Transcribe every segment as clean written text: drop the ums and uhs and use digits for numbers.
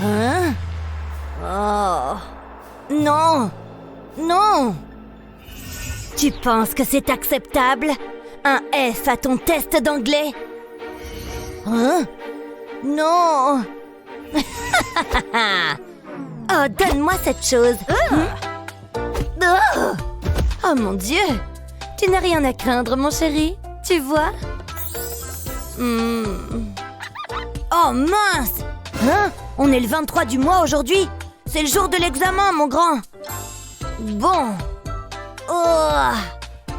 Hein? Oh. Non! Non! Tu penses que c'est acceptable? Un F à ton test d'anglais? Hein? Non! Oh, donne-moi cette chose! Oh! Oh mon Dieu! Tu n'as rien à craindre, mon chéri, tu vois? Oh mince! Hein? On est le 23 du mois aujourd'hui? C'est le jour de l'examen, mon grand! Bon... Oh.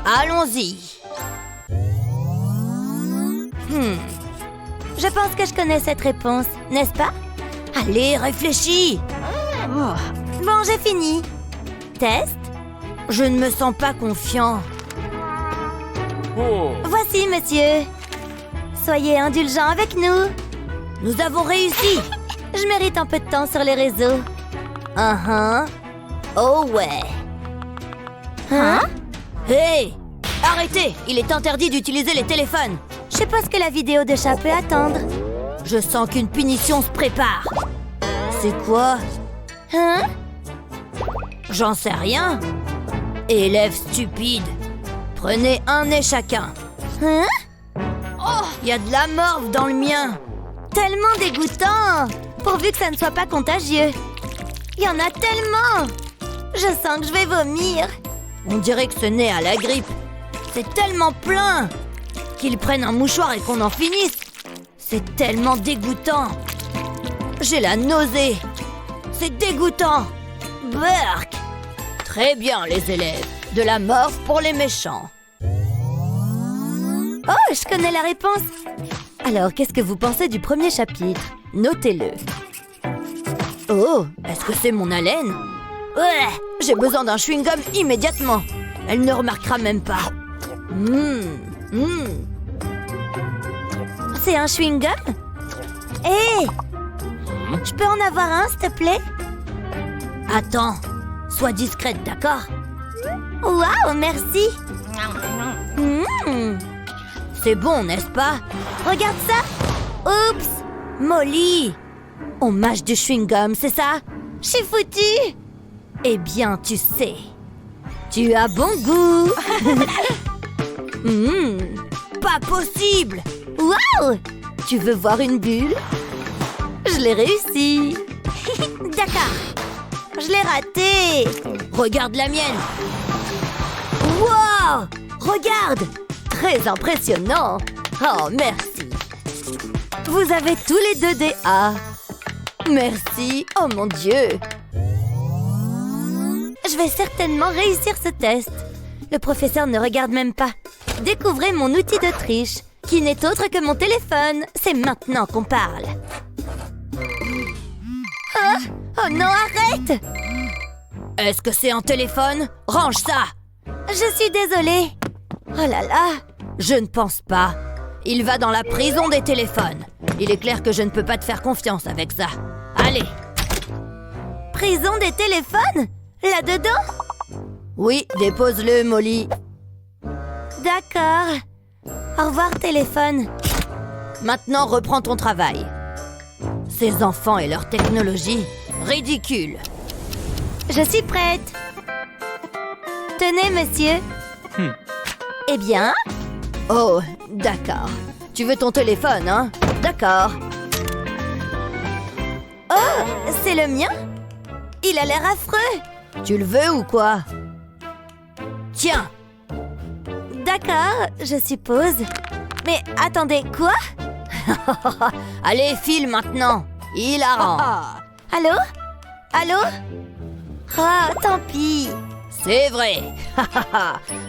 Allons-y! Je pense que je connais cette réponse, n'est-ce pas? Allez, réfléchis! Bon, j'ai fini. Test? Je ne me sens pas confiant. Voici, monsieur. Soyez indulgent avec nous. Nous avons réussi. Je mérite un peu de temps sur les réseaux. Oh ouais. Hein? Hey! Arrêtez! Il est interdit d'utiliser les téléphones. Je sais pas ce que la vidéo de chat peut attendre. Je sens qu'une punition se prépare. C'est quoi? Hein? J'en sais rien. Élèves stupides. Prenez un nez chacun. Hein? Oh, il y a de la morve dans le mien. Tellement dégoûtant. Pourvu que ça ne soit pas contagieux. Il y en a tellement. Je sens que je vais vomir. On dirait que ce nez a la grippe. C'est tellement plein. Qu'ils prennent un mouchoir et qu'on en finisse. C'est tellement dégoûtant. J'ai la nausée. C'est dégoûtant. Burk. Très bien, les élèves. De la morve pour les méchants. Oh, je connais la réponse. Alors, qu'est-ce que vous pensez du premier chapitre? Notez-le. Oh, est-ce que c'est mon haleine? Ouais, j'ai besoin d'un chewing-gum immédiatement. Elle ne remarquera même pas. C'est un chewing-gum? Hé! Je peux en avoir un, s'il te plaît? Attends, sois discrète, d'accord? Waouh, merci! C'est bon, n'est-ce pas? Regarde ça! Oups! Molly! On mâche du chewing-gum, c'est ça? Je suis foutue! Eh bien, tu sais, tu as bon goût! Pas possible! Waouh! Tu veux voir une bulle? Je l'ai réussi! D'accord! Je l'ai raté! Regarde la mienne! Wow! Regarde! Très impressionnant! Oh, merci! Vous avez tous les deux des A! Merci! Oh mon Dieu! Je vais certainement réussir ce test! Le professeur ne regarde même pas. Découvrez mon outil de triche, qui n'est autre que mon téléphone. C'est maintenant qu'on parle. Ah! Oh non, arrête! Est-ce que c'est un téléphone? Range ça! Je suis désolée. Oh là là! Je ne pense pas. Il va dans la prison des téléphones. Il est clair que je ne peux pas te faire confiance avec ça. Allez! Prison des téléphones? Là-dedans? Oui, dépose-le, Molly. D'accord. Au revoir, téléphone. Maintenant, reprends ton travail. Ces enfants et leur technologie, ridicule. Je suis prête. Tenez, monsieur. Eh bien? Oh, d'accord. Tu veux ton téléphone, hein? D'accord. Oh, c'est le mien? Il a l'air affreux. Tu le veux ou quoi? Tiens. D'accord, je suppose. Mais attendez, quoi? Allez, file maintenant. Hilarant. Allô? Allô? Oh, tant pis. C'est vrai.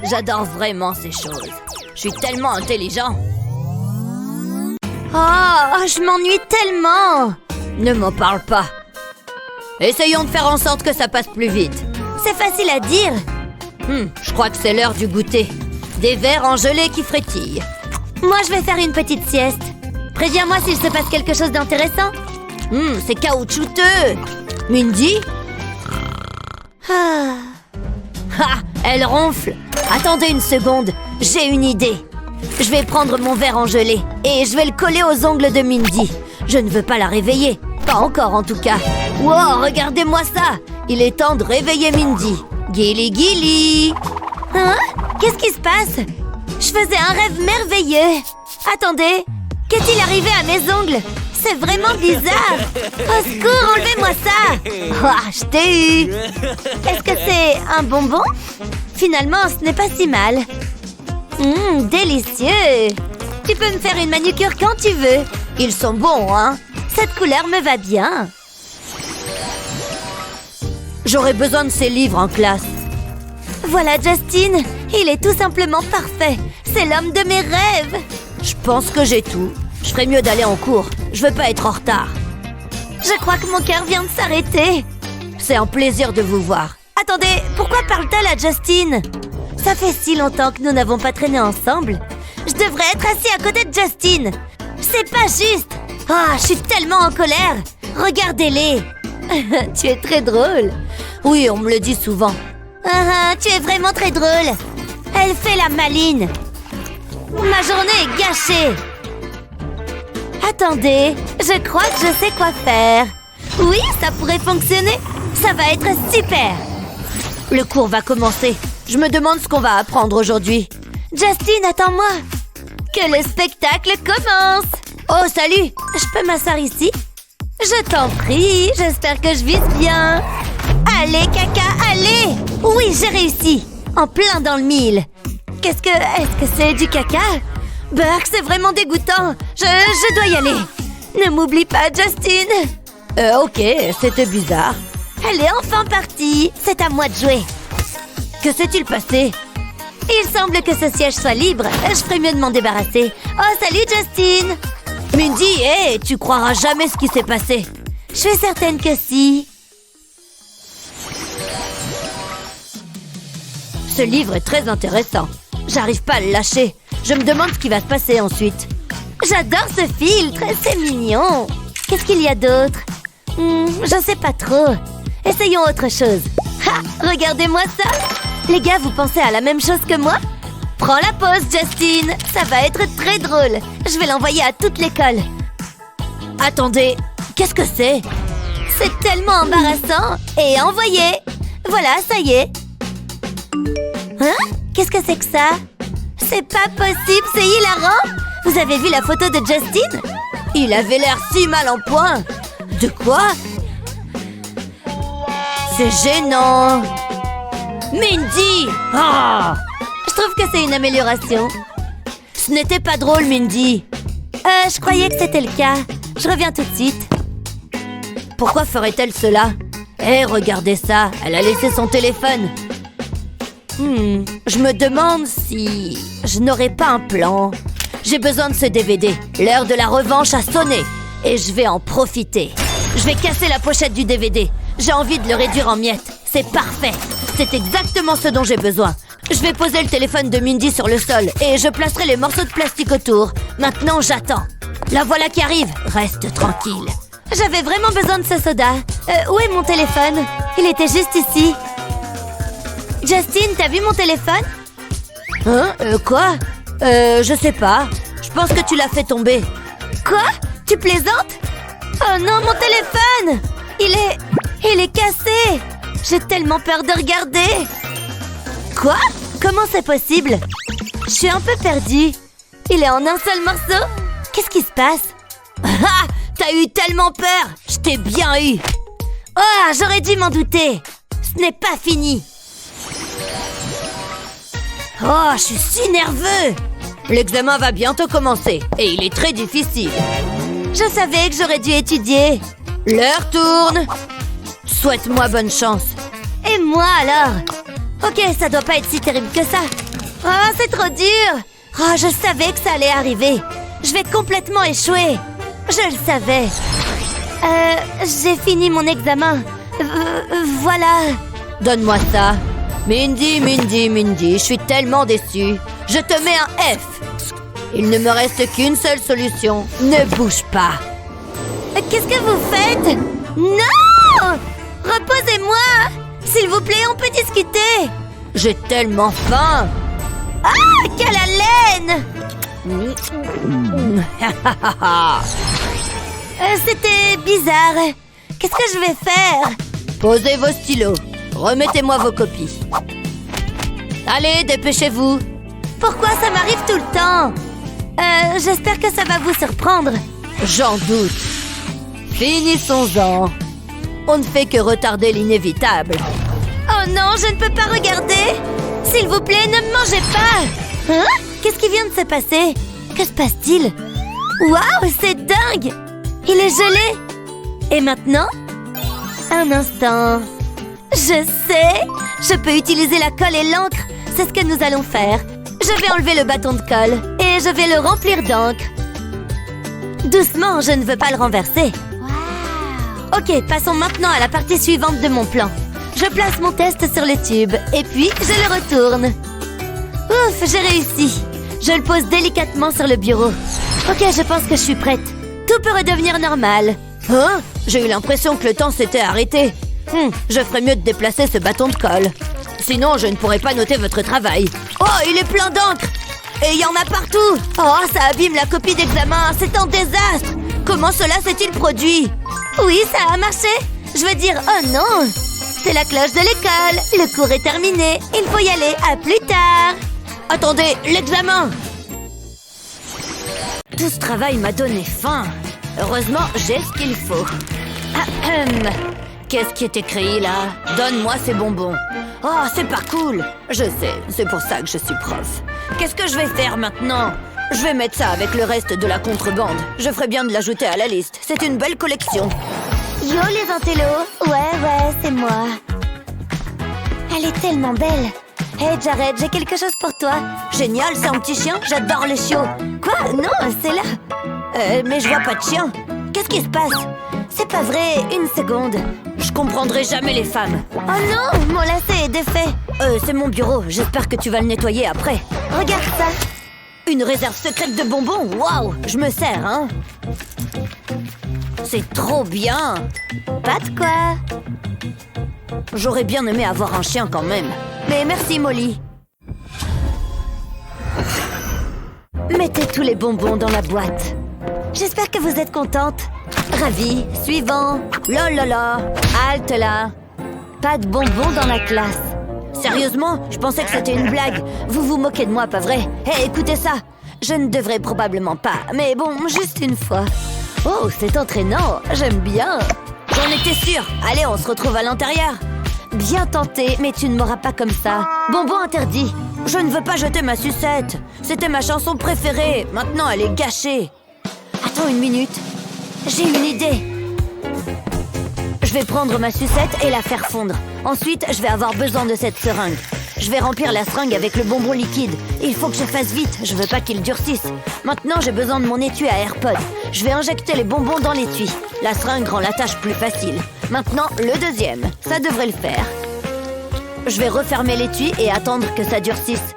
J'adore vraiment ces choses. Je suis tellement intelligent. Oh, je m'ennuie tellement. Ne m'en parle pas. Essayons de faire en sorte que ça passe plus vite. C'est facile à dire. Je crois que c'est l'heure du goûter. Des verres en gelée qui frétillent. Moi, je vais faire une petite sieste. Préviens-moi s'il se passe quelque chose d'intéressant. C'est caoutchouteux. Mindy? Ah, elle ronfle. Attendez une seconde, j'ai une idée. Je vais prendre mon verre en gelée et je vais le coller aux ongles de Mindy. Je ne veux pas la réveiller. Pas encore en tout cas. Wow, regardez-moi ça. Il est temps de réveiller Mindy. Gilly Gilly. Hein? Qu'est-ce qui se passe? Je faisais un rêve merveilleux. Attendez, qu'est-il arrivé à mes ongles? C'est vraiment bizarre. Au secours, enlevez-moi ça. Oh, je t'ai eu. Est-ce que c'est un bonbon? Finalement, ce n'est pas si mal. Délicieux. Tu peux me faire une manucure quand tu veux. Ils sont bons, hein? Cette couleur me va bien. J'aurais besoin de ces livres en classe. Voilà Justin, il est tout simplement parfait. C'est l'homme de mes rêves. Je pense que j'ai tout. Je ferais mieux d'aller en cours. Je veux pas être en retard. Je crois que mon cœur vient de s'arrêter. C'est un plaisir de vous voir. Attendez, pourquoi parle-t-elle à Justin? Ça fait si longtemps que nous n'avons pas traîné ensemble. Je devrais être assis à côté de Justin. C'est pas juste. Ah, je suis tellement en colère. Regardez-les. Tu es très drôle. Oui, on me le dit souvent. Tu es vraiment très drôle. Elle fait la maline. Ma journée est gâchée. Attendez, je crois que je sais quoi faire. Oui, ça pourrait fonctionner. Ça va être super. Le cours va commencer. Je me demande ce qu'on va apprendre aujourd'hui. Justin, attends-moi. Que le spectacle commence. Oh, salut. Je peux m'asseoir ici? Je t'en prie, j'espère que je vise bien. Allez, caca, allez. Oui, j'ai réussi. En plein dans le mille. Est-ce que c'est du caca? Burk, c'est vraiment dégoûtant. Je dois y aller. Ne m'oublie pas, Justin. Ok, c'était bizarre. Elle est enfin partie. C'est à moi de jouer. Que s'est-il passé? Il semble que ce siège soit libre. Je ferais mieux de m'en débarrasser. Oh, salut, Justin. Mindy, hé, tu croiras jamais ce qui s'est passé. Je suis certaine que si. Ce livre est très intéressant. J'arrive pas à le lâcher. Je me demande ce qui va se passer ensuite. J'adore ce filtre, c'est mignon. Qu'est-ce qu'il y a d'autre? Je sais pas trop. Essayons autre chose. Ha! Regardez-moi ça. Les gars, vous pensez à la même chose que moi? Prends la pause, Justin. Ça va être très drôle. Je vais l'envoyer à toute l'école. Attendez, qu'est-ce que c'est? C'est tellement embarrassant. Et envoyé. Voilà, ça y est. Hein? Qu'est-ce que c'est que ça? C'est pas possible, c'est hilarant. Vous avez vu la photo de Justin? Il avait l'air si mal en point. De quoi? C'est gênant. Mindy! Oh! Je trouve que c'est une amélioration. Ce n'était pas drôle, Mindy. Je croyais que c'était le cas. Je reviens tout de suite. Pourquoi ferait-elle cela? Regardez ça, elle a laissé son téléphone. Je me demande si je n'aurais pas un plan. J'ai besoin de ce DVD. L'heure de la revanche a sonné. Et je vais en profiter. Je vais casser la pochette du DVD. J'ai envie de le réduire en miettes. C'est parfait. C'est exactement ce dont j'ai besoin. Je vais poser le téléphone de Mindy sur le sol et je placerai les morceaux de plastique autour. Maintenant, j'attends. La voilà qui arrive. Reste tranquille. J'avais vraiment besoin de ce soda. Où est mon téléphone? Il était juste ici. Justin, t'as vu mon téléphone? Hein? Quoi? Je sais pas. Je pense que tu l'as fait tomber. Quoi? Tu plaisantes? Oh non, mon téléphone! Il est cassé! J'ai tellement peur de regarder. Quoi? Comment c'est possible? Je suis un peu perdue. Il est en un seul morceau? Qu'est-ce qui se passe? Ah! T'as eu tellement peur! Je t'ai bien eu! Oh, j'aurais dû m'en douter! Ce n'est pas fini! Oh, je suis si nerveux! L'examen va bientôt commencer et il est très difficile. Je savais que j'aurais dû étudier. L'heure tourne. Souhaite-moi bonne chance. Et moi alors? Ok, ça doit pas être si terrible que ça. Oh, c'est trop dur. Oh, je savais que ça allait arriver. Je vais complètement échouer. Je le savais. J'ai fini mon examen. Voilà. Donne-moi ça. Mindy, je suis tellement déçue. Je te mets un F. Il ne me reste qu'une seule solution. Ne bouge pas. Qu'est-ce que vous faites? Non! Reposez-moi! S'il vous plaît, on peut discuter. J'ai tellement faim. Ah, quelle haleine! C'était bizarre. Qu'est-ce que je vais faire? Posez vos stylos. Remettez-moi vos copies. Allez, dépêchez-vous. Pourquoi ça m'arrive tout le temps? J'espère que ça va vous surprendre. J'en doute. Finissons-en. On ne fait que retarder l'inévitable. Oh non, je ne peux pas regarder. S'il vous plaît, ne me mangez pas. Hein? Qu'est-ce qui vient de se passer? Que se passe-t-il? Waouh, c'est dingue! Il est gelé. Et maintenant? Un instant. Je sais. Je peux utiliser la colle et l'encre. C'est ce que nous allons faire. Je vais enlever le bâton de colle et je vais le remplir d'encre. Doucement, je ne veux pas le renverser. Wow. Ok, passons maintenant à la partie suivante de mon plan. Je place mon test sur le tube et puis je le retourne. Ouf, j'ai réussi. Je le pose délicatement sur le bureau. Ok, je pense que je suis prête. Tout peut redevenir normal. Hein? J'ai eu l'impression que le temps s'était arrêté. Je ferais mieux de déplacer ce bâton de colle. Sinon, je ne pourrais pas noter votre travail. Oh, il est plein d'encre! Et il y en a partout! Oh, ça abîme la copie d'examen! C'est un désastre! Comment cela s'est-il produit? Oui, ça a marché! Je veux dire, oh non! C'est la cloche de l'école! Le cours est terminé! Il faut y aller! À plus tard! Attendez, l'examen! Tout ce travail m'a donné faim. Heureusement, j'ai ce qu'il faut. Qu'est-ce qui est écrit là? Donne-moi ces bonbons. Oh, c'est pas cool. Je sais, c'est pour ça que je suis prof. Qu'est-ce que je vais faire maintenant? Je vais mettre ça avec le reste de la contrebande. Je ferais bien de l'ajouter à la liste. C'est une belle collection. Yo les intellos. Ouais, c'est moi. Elle est tellement belle. Hey Jared, j'ai quelque chose pour toi. Génial, c'est un petit chien. J'adore les chiots. Quoi? Non, c'est là. Mais je vois pas de chien. Qu'est-ce qui se passe? C'est pas vrai, une seconde. Je comprendrai jamais les femmes. Oh non, mon lacet est défait. C'est mon bureau, j'espère que tu vas le nettoyer après. Regarde ça. Une réserve secrète de bonbons, waouh. Je me sers, hein. C'est trop bien. Pas de quoi. J'aurais bien aimé avoir un chien quand même. Mais merci Molly. Mettez tous les bonbons dans la boîte. J'espère que vous êtes contente. Ravie. Suivant. Lolala. Halte là. Pas de bonbons dans la classe. Sérieusement? Je pensais que c'était une blague. Vous vous moquez de moi, pas vrai? Hé, écoutez ça. Je ne devrais probablement pas. Mais bon, juste une fois. Oh, c'est entraînant. J'aime bien. J'en étais sûre. Allez, on se retrouve à l'intérieur. Bien tenté, mais tu ne m'auras pas comme ça. Bonbon interdit. Je ne veux pas jeter ma sucette. C'était ma chanson préférée. Maintenant, elle est gâchée. Attends une minute. J'ai une idée. Je vais prendre ma sucette et la faire fondre. Ensuite, je vais avoir besoin de cette seringue. Je vais remplir la seringue avec le bonbon liquide. Il faut que je fasse vite, je veux pas qu'il durcisse. Maintenant, j'ai besoin de mon étui à AirPod. Je vais injecter les bonbons dans l'étui. La seringue rend la tâche plus facile. Maintenant, le deuxième. Ça devrait le faire. Je vais refermer l'étui et attendre que ça durcisse.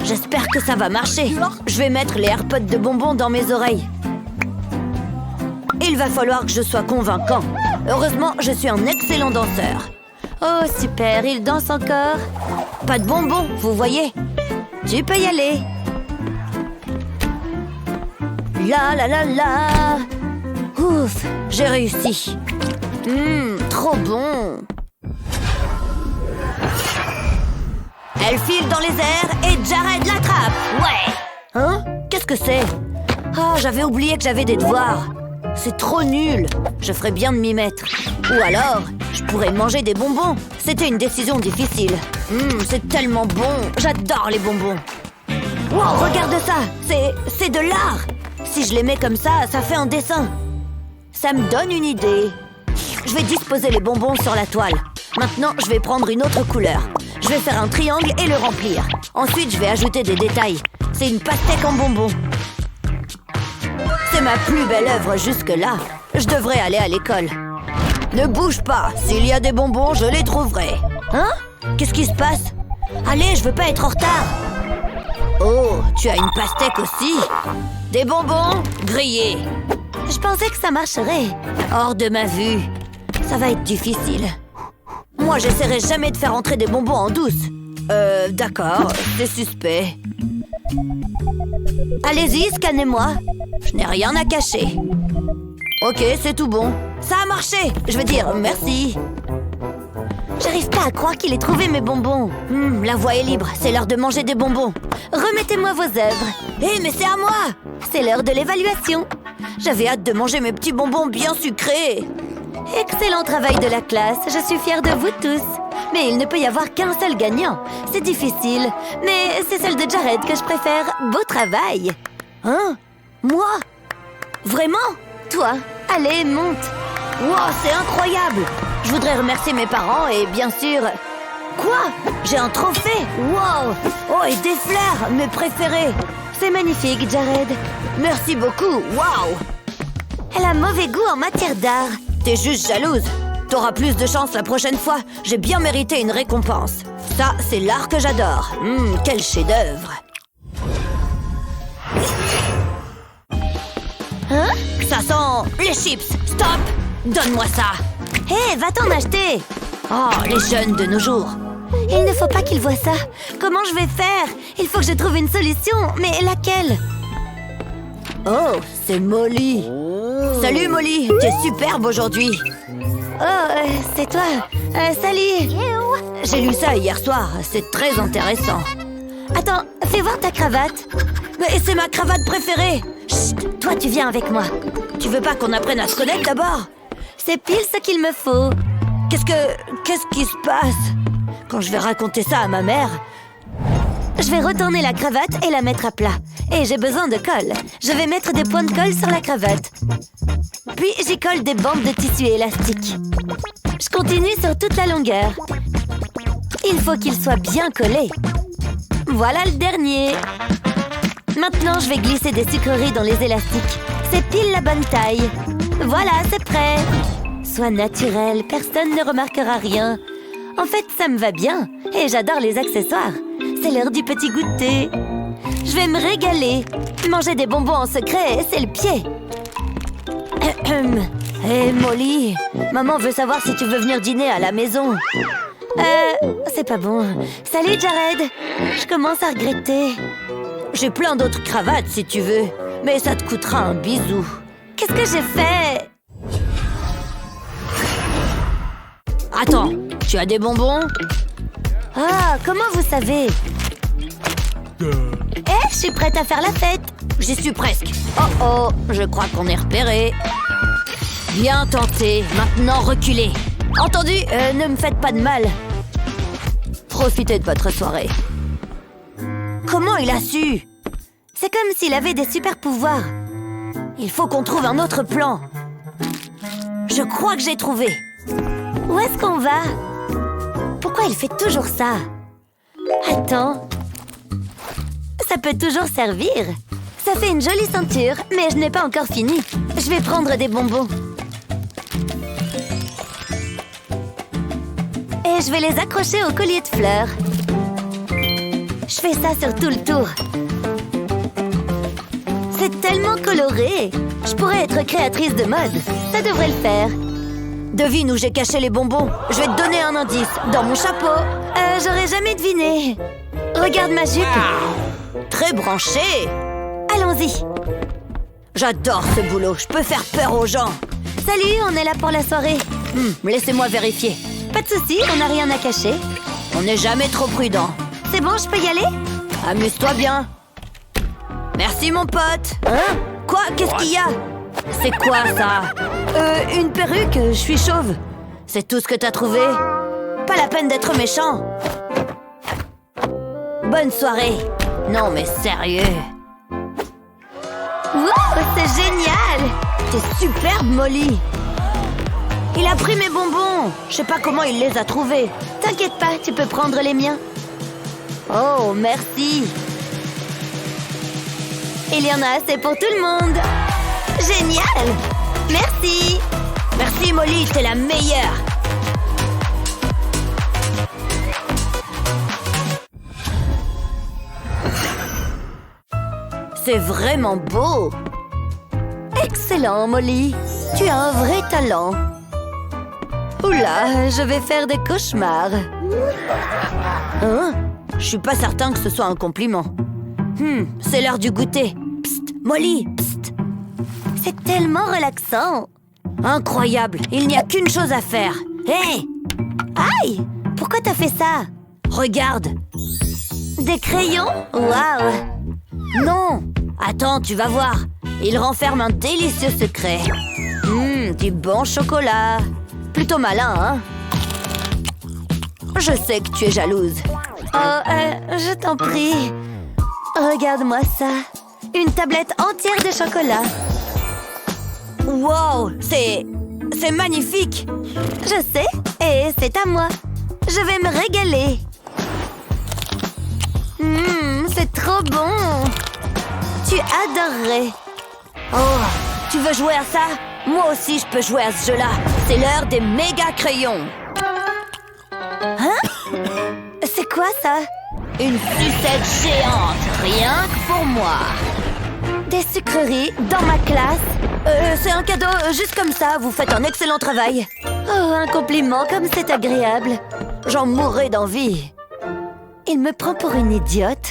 J'espère que ça va marcher. Je vais mettre les AirPods de bonbons dans mes oreilles. Il va falloir que je sois convaincant. Heureusement, je suis un excellent danseur. Oh, super, il danse encore. Pas de bonbons, vous voyez? Tu peux y aller. La la la la. Ouf, j'ai réussi. Trop bon. Elle file dans les airs et Jared l'attrape. Ouais. Hein? Qu'est-ce que c'est? Ah, j'avais oublié que j'avais des devoirs. C'est trop nul. Je ferais bien de m'y mettre. Ou alors, je pourrais manger des bonbons. C'était une décision difficile. C'est tellement bon. J'adore les bonbons. Wow, regarde ça. C'est de l'art. Si je les mets comme ça, ça fait un dessin. Ça me donne une idée. Je vais disposer les bonbons sur la toile. Maintenant, je vais prendre une autre couleur. Je vais faire un triangle et le remplir. Ensuite, je vais ajouter des détails. C'est une pastèque en bonbons. C'est ma plus belle œuvre jusque-là. Je devrais aller à l'école. Ne bouge pas. S'il y a des bonbons, je les trouverai. Hein? Qu'est-ce qui se passe? Allez, je veux pas être en retard. Oh, tu as une pastèque aussi? Des bonbons grillés. Je pensais que ça marcherait. Hors de ma vue. Ça va être difficile. Moi, j'essaierai jamais de faire entrer des bonbons en douce. D'accord, c'est suspect. Allez-y, scannez-moi. Je n'ai rien à cacher. Ok, c'est tout bon. Ça a marché. Je veux dire, merci. J'arrive pas à croire qu'il ait trouvé mes bonbons. La voie est libre, c'est l'heure de manger des bonbons. Remettez-moi vos œuvres. Hé, mais c'est à moi! C'est l'heure de l'évaluation. J'avais hâte de manger mes petits bonbons bien sucrés. Excellent travail de la classe, je suis fière de vous tous. Mais il ne peut y avoir qu'un seul gagnant. C'est difficile, mais c'est celle de Jared que je préfère. Beau travail. Hein? Moi? Vraiment? Toi? Allez, monte. Wow, c'est incroyable. Je voudrais remercier mes parents et bien sûr... Quoi? J'ai un trophée? Wow! Oh, et des fleurs, mes préférés. C'est magnifique, Jared. Merci beaucoup, wow! Elle a mauvais goût en matière d'art. T'es juste jalouse. T'auras plus de chance la prochaine fois. J'ai bien mérité une récompense. Ça, c'est l'art que j'adore. Quel chef-d'œuvre. Hein? Ça sent les chips. Stop! Donne-moi ça. Hé, va t'en acheter. Oh, les jeunes de nos jours. Il ne faut pas qu'ils voient ça. Comment je vais faire? Il faut que je trouve une solution. Mais laquelle? Oh, c'est Molly. Salut Molly, t'es superbe aujourd'hui. Oh, c'est toi. Salut. J'ai lu ça hier soir, c'est très intéressant. Attends, fais voir ta cravate. Mais c'est ma cravate préférée. Chut, toi tu viens avec moi. Tu veux pas qu'on apprenne à se connaître d'abord? C'est pile ce qu'il me faut. Qu'est-ce qui se passe? Quand je vais raconter ça à ma mère... Je vais retourner la cravate et la mettre à plat. Et j'ai besoin de colle. Je vais mettre des points de colle sur la cravate. Puis j'y colle des bandes de tissu élastique. Je continue sur toute la longueur. Il faut qu'il soit bien collé. Voilà le dernier. Maintenant, je vais glisser des sucreries dans les élastiques. C'est pile la bonne taille. Voilà, c'est prêt. Sois naturel, personne ne remarquera rien. En fait, ça me va bien. Et j'adore les accessoires. C'est l'heure du petit goûter. Je vais me régaler. Manger des bonbons en secret, c'est le pied. Hé, Molly, maman veut savoir si tu veux venir dîner à la maison. C'est pas bon. Salut, Jared. Je commence à regretter. J'ai plein d'autres cravates, si tu veux. Mais ça te coûtera un bisou. Qu'est-ce que j'ai fait? Attends, tu as des bonbons? Ah, comment vous savez? Je suis prête à faire la fête. J'y suis presque. Oh, je crois qu'on est repéré. Bien tenté, maintenant reculez. Entendu? Ne me faites pas de mal. Profitez de votre soirée. Comment il a su? C'est comme s'il avait des super pouvoirs. Il faut qu'on trouve un autre plan. Je crois que j'ai trouvé. Où est-ce qu'on va? Pourquoi il fait toujours ça? Attends. Ça peut toujours servir. Ça fait une jolie ceinture, mais je n'ai pas encore fini. Je vais prendre des bonbons. Et je vais les accrocher au collier de fleurs. Je fais ça sur tout le tour. C'est tellement coloré. Je pourrais être créatrice de mode. Ça devrait le faire. Devine où j'ai caché les bonbons. Je vais te donner un indice. Dans mon chapeau. J'aurais jamais deviné. Regarde ma jupe. Très branchée. Allons-y. J'adore ce boulot. Je peux faire peur aux gens. Salut, on est là pour la soirée. Laissez-moi vérifier. Pas de souci, on n'a rien à cacher. On n'est jamais trop prudent. C'est bon, je peux y aller? Amuse-toi bien. Merci, mon pote. Hein? Quoi? Qu'est-ce qu'il y a? C'est quoi, ça? Une perruque, je suis chauve. C'est tout ce que t'as trouvé? Pas la peine d'être méchant. Bonne soirée. Non, mais sérieux. Wow, c'est génial! T'es superbe, Molly. Il a pris mes bonbons. Je sais pas comment il les a trouvés. T'inquiète pas, tu peux prendre les miens. Oh, merci. Il y en a assez pour tout le monde. Génial! Merci! Merci, Molly, t'es la meilleure. C'est vraiment beau. Excellent, Molly. Tu as un vrai talent. Oula, je vais faire des cauchemars. Hein? Je suis pas certain que ce soit un compliment. C'est l'heure du goûter. Psst, Molly, psst. C'est tellement relaxant. Incroyable, il n'y a qu'une chose à faire. Hé! Aïe! Pourquoi t'as fait ça? Regarde! Des crayons? Waouh! Non! Attends, tu vas voir. Il renferme un délicieux secret. Du bon chocolat. Plutôt malin, hein? Je sais que tu es jalouse. Je t'en prie. Regarde-moi ça. Une tablette entière de chocolat. Wow, c'est magnifique. Je sais, et c'est à moi. Je vais me régaler. C'est trop bon. Tu adorerais. Oh, tu veux jouer à ça? Moi aussi, je peux jouer à ce jeu-là. C'est l'heure des méga crayons. Hein? C'est quoi ça? Une sucette géante, rien que pour moi. Des sucreries dans ma classe? C'est un cadeau, juste comme ça, vous faites un excellent travail. Oh, un compliment, comme c'est agréable. J'en mourrais d'envie. Il me prend pour une idiote.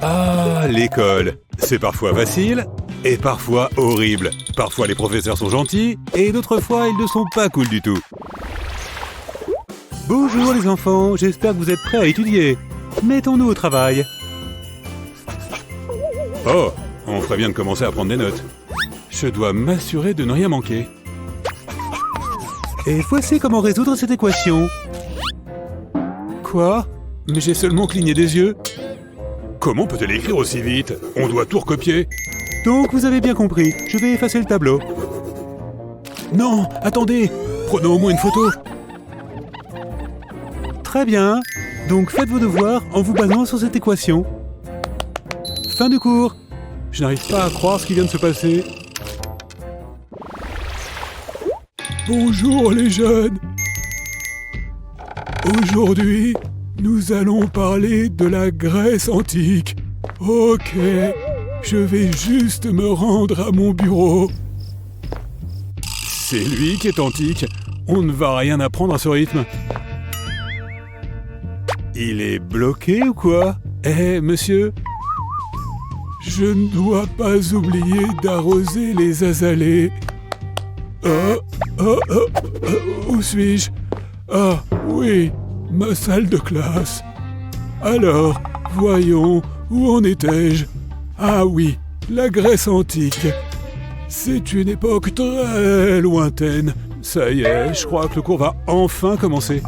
Ah, l'école. C'est parfois facile et parfois horrible. Parfois les professeurs sont gentils et d'autres fois ils ne sont pas cool du tout. Bonjour les enfants, j'espère que vous êtes prêts à étudier. Mettons-nous au travail. Oh, on ferait bien de commencer à prendre des notes. Je dois m'assurer de ne rien manquer. Et voici comment résoudre cette équation. Quoi? Mais j'ai seulement cligné des yeux. Comment peut-elle écrire aussi vite? On doit tout recopier. Donc vous avez bien compris, je vais effacer le tableau. Non, attendez, prenons au moins une photo. Très bien, donc faites vos devoirs en vous basant sur cette équation. Fin du cours. Je n'arrive pas à croire ce qui vient de se passer. Bonjour les jeunes. Aujourd'hui, nous allons parler de la Grèce antique. Ok, je vais juste me rendre à mon bureau. C'est lui qui est antique. On ne va rien apprendre à ce rythme. Il est bloqué ou quoi? Monsieur? Je ne dois pas oublier d'arroser les azalées. Où suis-je? Ah, oui, ma salle de classe. Alors, voyons, où en étais-je? Ah oui, la Grèce antique. C'est une époque très lointaine. Ça y est, je crois que le cours va enfin commencer.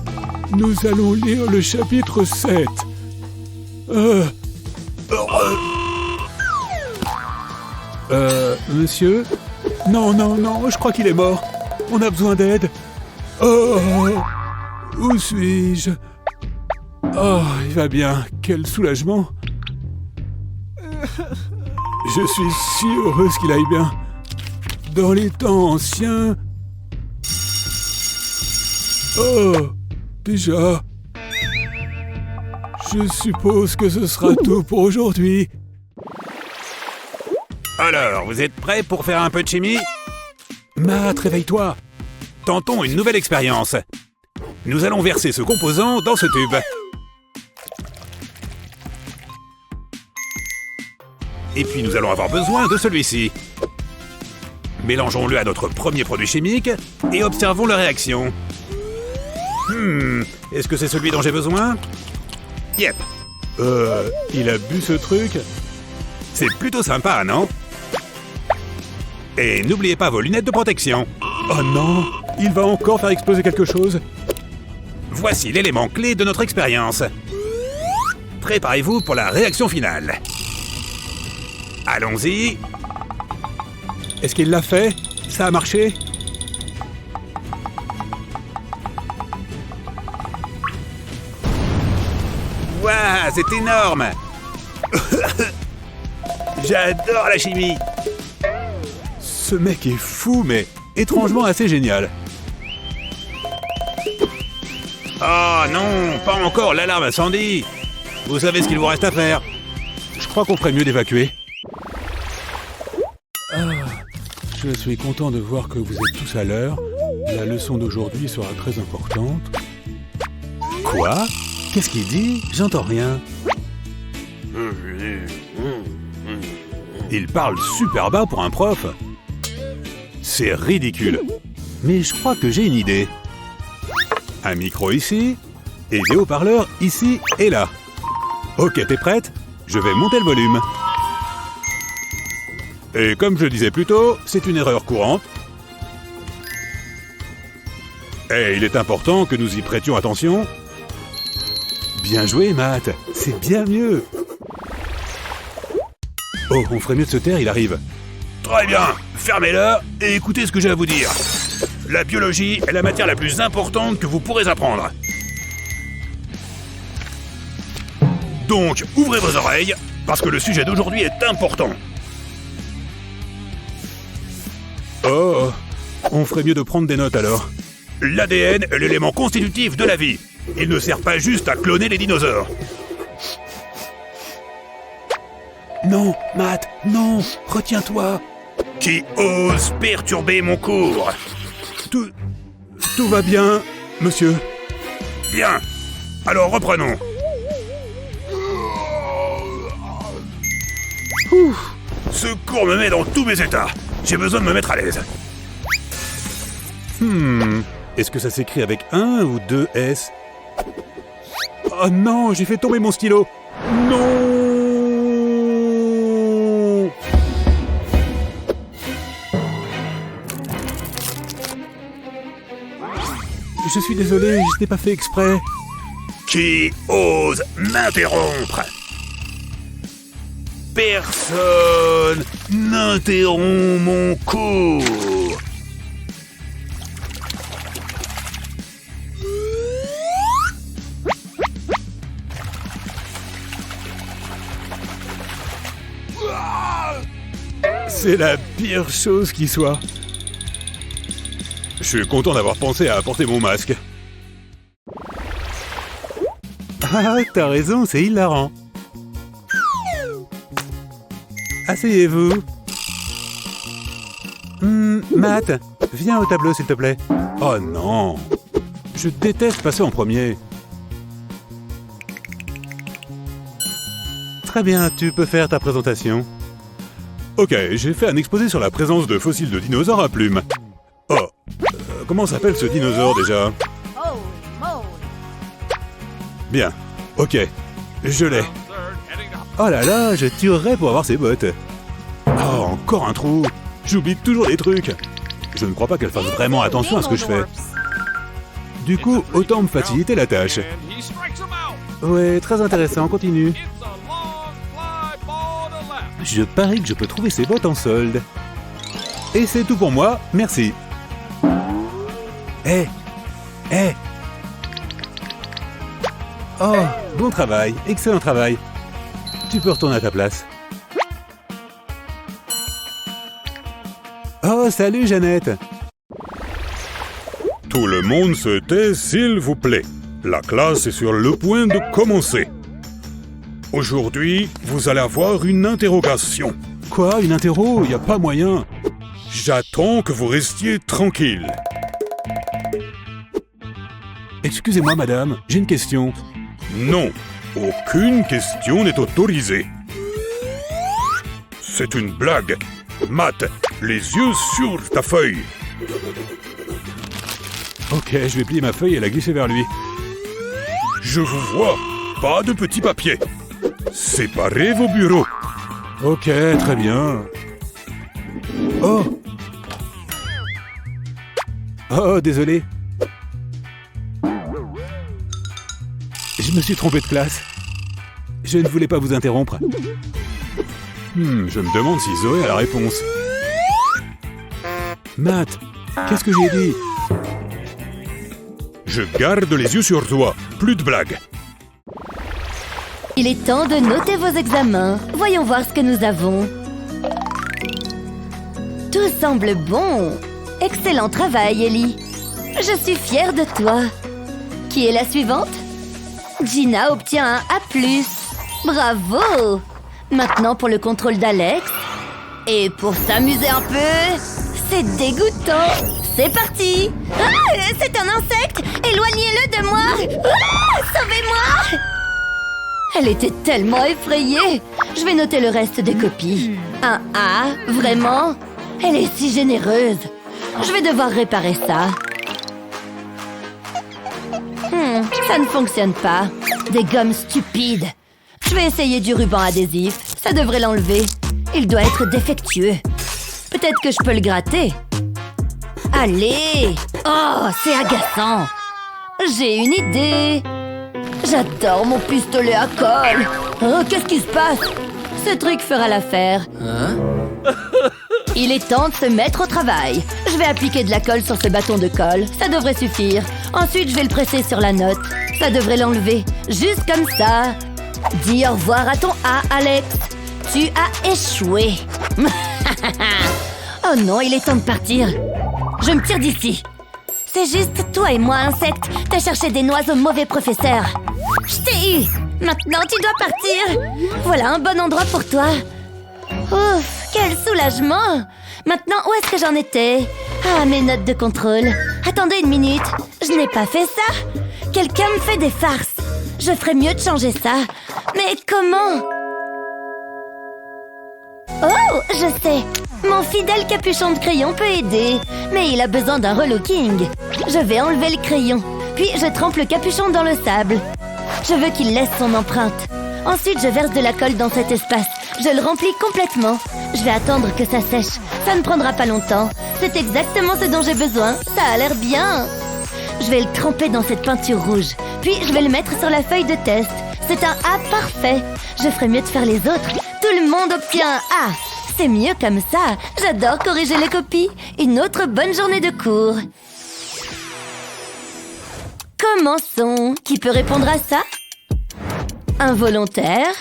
Nous allons lire le chapitre 7. Monsieur? Non, je crois qu'il est mort. On a besoin d'aide. Oh, où suis-je? Oh, il va bien. Quel soulagement. Je suis si heureuse qu'il aille bien. Dans les temps anciens... Oh, déjà... Je suppose que ce sera tout pour aujourd'hui. Alors, vous êtes prêts pour faire un peu de chimie? Matt, réveille-toi. Tentons une nouvelle expérience. Nous allons verser ce composant dans ce tube. Et puis nous allons avoir besoin de celui-ci. Mélangeons-le à notre premier produit chimique et observons la réaction. Est-ce que c'est celui dont j'ai besoin? Yep. Il a bu ce truc? C'est plutôt sympa, non? Et n'oubliez pas vos lunettes de protection. Oh non, il va encore faire exploser quelque chose. Voici l'élément clé de notre expérience. Préparez-vous pour la réaction finale. Allons-y. Est-ce qu'il l'a fait? Ça a marché? Waouh, c'est énorme. J'adore la chimie. Ce mec est fou, mais étrangement assez génial. Oh non, pas encore l'alarme incendie. Vous savez ce qu'il vous reste à faire. Je crois qu'on ferait mieux d'évacuer. Je suis content de voir que vous êtes tous à l'heure. La leçon d'aujourd'hui sera très importante. Quoi? Qu'est-ce qu'il dit? J'entends rien. Il parle super bas pour un prof. C'est ridicule. Mais je crois que j'ai une idée. Un micro ici, et des haut-parleurs ici et là. Ok, t'es prête? Je vais monter le volume. Et comme je le disais plus tôt, c'est une erreur courante. Et il est important que nous y prêtions attention. Bien joué, Matt. C'est bien mieux. Oh, on ferait mieux de se taire, il arrive. Très bien. Fermez-la et écoutez ce que j'ai à vous dire. La biologie est la matière la plus importante que vous pourrez apprendre. Donc, ouvrez vos oreilles, parce que le sujet d'aujourd'hui est important. Oh, on ferait mieux de prendre des notes alors. L'ADN est l'élément constitutif de la vie. Il ne sert pas juste à cloner les dinosaures. Non, Matt, non, retiens-toi. Qui ose perturber mon cours? Tout va bien, monsieur. Bien. Alors reprenons. Ouf. Ce cours me met dans tous mes états. J'ai besoin de me mettre à l'aise. Est-ce que ça s'écrit avec un ou deux S? Oh non, j'ai fait tomber mon stylo. Non. Je suis désolé, je n'ai pas fait exprès. Qui ose m'interrompre? Personne n'interrompt mon cours. C'est la pire chose qui soit. Je suis content d'avoir pensé à apporter mon masque. Ah, t'as raison, c'est hilarant. Asseyez-vous. Matt, viens au tableau s'il te plaît. Oh non, je déteste passer en premier. Très bien, tu peux faire ta présentation. Ok, j'ai fait un exposé sur la présence de fossiles de dinosaures à plumes. Oh, comment s'appelle ce dinosaure déjà? Bien, ok, je l'ai. Oh là là, je tuerais pour avoir ces bottes. Oh, encore un trou. J'oublie toujours des trucs. Je ne crois pas qu'elle fasse vraiment attention à ce que je fais. Du coup, autant me faciliter la tâche. Ouais, très intéressant, continue. Je parie que je peux trouver ces bottes en solde. Et c'est tout pour moi, merci. Hé. Oh, bon travail, excellent travail. Tu peux retourner à ta place. Oh, salut Jeannette. Tout le monde se tait, s'il vous plaît. La classe est sur le point de commencer. Aujourd'hui, vous allez avoir une interrogation. Quoi, une interro? Y a pas moyen. J'attends que vous restiez tranquille. Excusez-moi madame, j'ai une question. Non, aucune question n'est autorisée. C'est une blague. Matt, les yeux sur ta feuille. Ok, je vais plier ma feuille et la glisser vers lui. Je vous vois. Pas de petits papiers. Séparez vos bureaux. Ok, très bien. Oh, désolé. Je me suis trompé de classe. Je ne voulais pas vous interrompre. Je me demande si Zoé a la réponse. Matt, qu'est-ce que j'ai dit? Je garde les yeux sur toi. Plus de blagues. Il est temps de noter vos examens. Voyons voir ce que nous avons. Tout semble bon. Excellent travail, Ellie. Je suis fière de toi. Qui est la suivante? Gina obtient un A+. Bravo! Maintenant pour le contrôle d'Alex. Et pour s'amuser un peu, c'est dégoûtant. C'est parti! Ah, c'est un insecte! Éloignez-le de moi! Ah, sauvez-moi! Elle était tellement effrayée. Je vais noter le reste des copies. Un A, vraiment? Elle est si généreuse. Je vais devoir réparer ça. Ça ne fonctionne pas. Des gommes stupides. Je vais essayer du ruban adhésif. Ça devrait l'enlever. Il doit être défectueux. Peut-être que je peux le gratter. Allez! Oh, c'est agaçant. J'ai une idée. J'adore mon pistolet à colle. Oh, qu'est-ce qui se passe? Ce truc fera l'affaire. Il est temps de se mettre au travail. Je vais appliquer de la colle sur ce bâton de colle. Ça devrait suffire. Ensuite, je vais le presser sur la note. Ça devrait l'enlever. Juste comme ça. Dis au revoir à ton A, Alex. Tu as échoué. Oh non, il est temps de partir. Je me tire d'ici. C'est juste toi et moi, insecte. T'as cherché des noix au mauvais professeur. Je t'ai eu. Maintenant, tu dois partir. Voilà un bon endroit pour toi. Ouf, quel soulagement. Maintenant, où est-ce que j'en étais? Ah, mes notes de contrôle. Attendez une minute. Je n'ai pas fait ça. Quelqu'un me fait des farces. Je ferais mieux de changer ça. Mais comment? Oh, je sais. Mon fidèle capuchon de crayon peut aider. Mais il a besoin d'un relooking. Je vais enlever le crayon. Puis je trempe le capuchon dans le sable. Je veux qu'il laisse son empreinte. Ensuite, je verse de la colle dans cet espace. Je le remplis complètement. Je vais attendre que ça sèche. Ça ne prendra pas longtemps. C'est exactement ce dont j'ai besoin. Ça a l'air bien. Je vais le tremper dans cette peinture rouge. Puis, je vais le mettre sur la feuille de test. C'est un A parfait. Je ferais mieux de faire les autres. Tout le monde obtient un A. C'est mieux comme ça. J'adore corriger les copies. Une autre bonne journée de cours. Commençons. Qui peut répondre à ça? Un volontaire?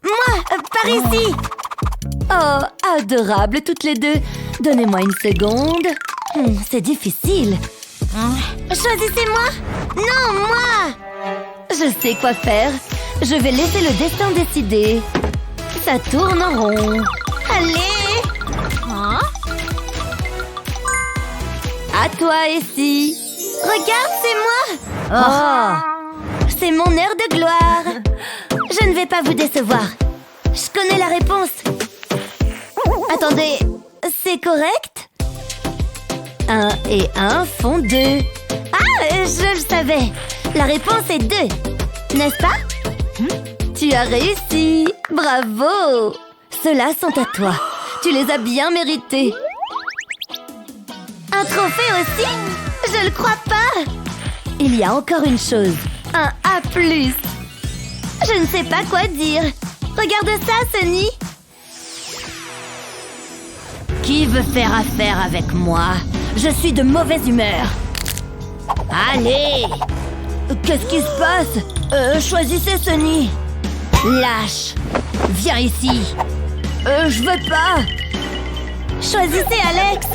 Moi, par ici! Oh, adorable toutes les deux. Donnez-moi une seconde. C'est difficile. Choisissez-moi! Non, moi! Je sais quoi faire. Je vais laisser le destin décider. Ça tourne en rond. Allez! À toi, Essie. Regarde, c'est moi! Oh! C'est mon heure de gloire. Je ne vais pas vous décevoir. Je connais la réponse. Attendez, c'est correct? 1 et 1 font 2. Ah, je le savais. La réponse est 2. N'est-ce pas? Tu as réussi. Bravo. Ceux-là sont à toi. Tu les as bien mérités. Un trophée aussi? Je le crois pas. Il y a encore une chose. Un A+. Je ne sais pas quoi dire. Regarde ça, Sunny. Qui veut faire affaire avec moi? Je suis de mauvaise humeur. Allez! Qu'est-ce qui se passe? Choisissez, Sunny. Lâche. Viens ici. Je veux pas. Choisissez, Alex.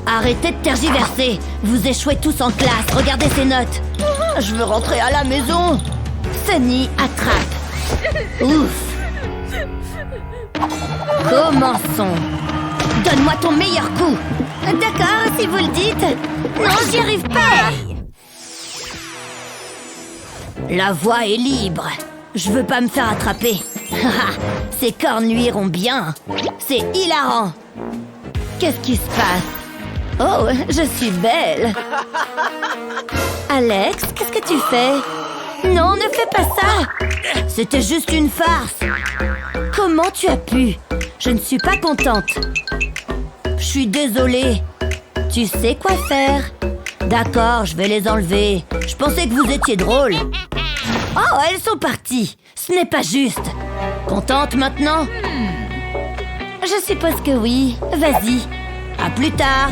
Arrêtez de tergiverser. Vous échouez tous en classe. Regardez ces notes. Je veux rentrer à la maison. Sunny, attrape. Ouf. Commençons. Donne-moi ton meilleur coup. D'accord, si vous le dites. Non, j'y arrive pas. La voie est libre. Je veux pas me faire attraper. Ces cornes lui iront bien. C'est hilarant. Qu'est-ce qui se passe? Oh, je suis belle. Alex, qu'est-ce que tu fais? Non, ne fais pas ça. C'était juste une farce. Comment tu as pu? Je ne suis pas contente. Je suis désolée. Tu sais quoi faire? D'accord, je vais les enlever. Je pensais que vous étiez drôle. Oh, elles sont parties. Ce n'est pas juste. Contente maintenant? Je suppose que oui. Vas-y. À plus tard.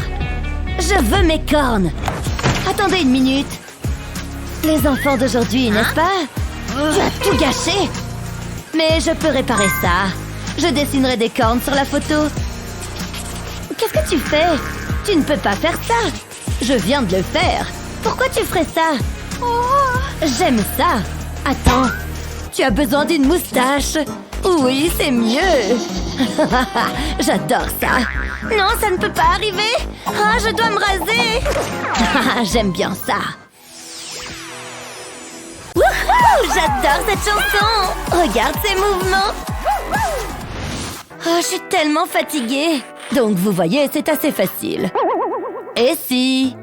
Je veux mes cornes. Attendez une minute. Les enfants d'aujourd'hui, n'est-ce pas? Tu as tout gâché. Mais je peux réparer ça. Je dessinerai des cornes sur la photo. Qu'est-ce que tu fais? Tu ne peux pas faire ça. Je viens de le faire. Pourquoi tu ferais ça? J'aime ça. Attends. Tu as besoin d'une moustache. Oui, c'est mieux. J'adore ça. Non, ça ne peut pas arriver. Ah, je dois me raser. J'aime bien ça. Wouhou! J'adore cette chanson. Regarde ces mouvements. Oh, je suis tellement fatiguée. Donc, vous voyez, c'est assez facile. Et si...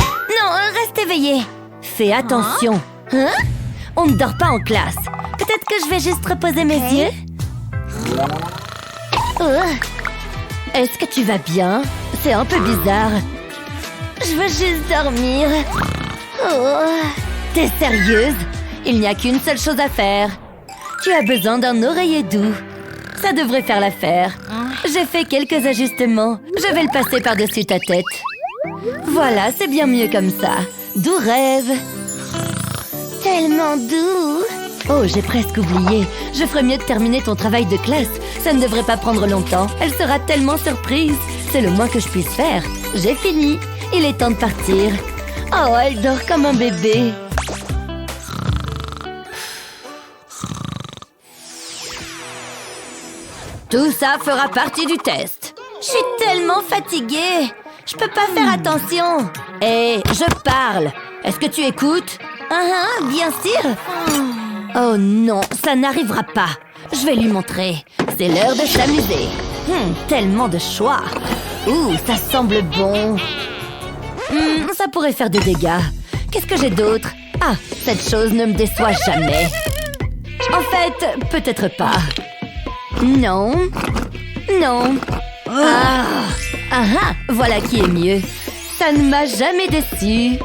Non, reste éveillé. Fais attention. Hein? On ne dort pas en classe. Peut-être que je vais juste reposer mes yeux. Est-ce que tu vas bien? C'est un peu bizarre. Je veux juste dormir. T'es sérieuse? Il n'y a qu'une seule chose à faire. Tu as besoin d'un oreiller doux. Ça devrait faire l'affaire. J'ai fait quelques ajustements. Je vais le passer par-dessus ta tête. Voilà, c'est bien mieux comme ça. Doux rêve. Tellement doux. Oh, j'ai presque oublié. Je ferais mieux de terminer ton travail de classe. Ça ne devrait pas prendre longtemps. Elle sera tellement surprise. C'est le moins que je puisse faire. J'ai fini. Il est temps de partir. Oh, elle dort comme un bébé. Tout ça fera partie du test. Je suis tellement fatiguée. Je peux pas faire attention. Hé, je parle. Est-ce que tu écoutes? Bien sûr. Oh non, ça n'arrivera pas. Je vais lui montrer. C'est l'heure de s'amuser. Tellement de choix. Ouh, ça semble bon. Ça pourrait faire des dégâts. Qu'est-ce que j'ai d'autre? Ah, cette chose ne me déçoit jamais. En fait, peut-être pas. Non. Non. Voilà qui est mieux. Ça ne m'a jamais déçue.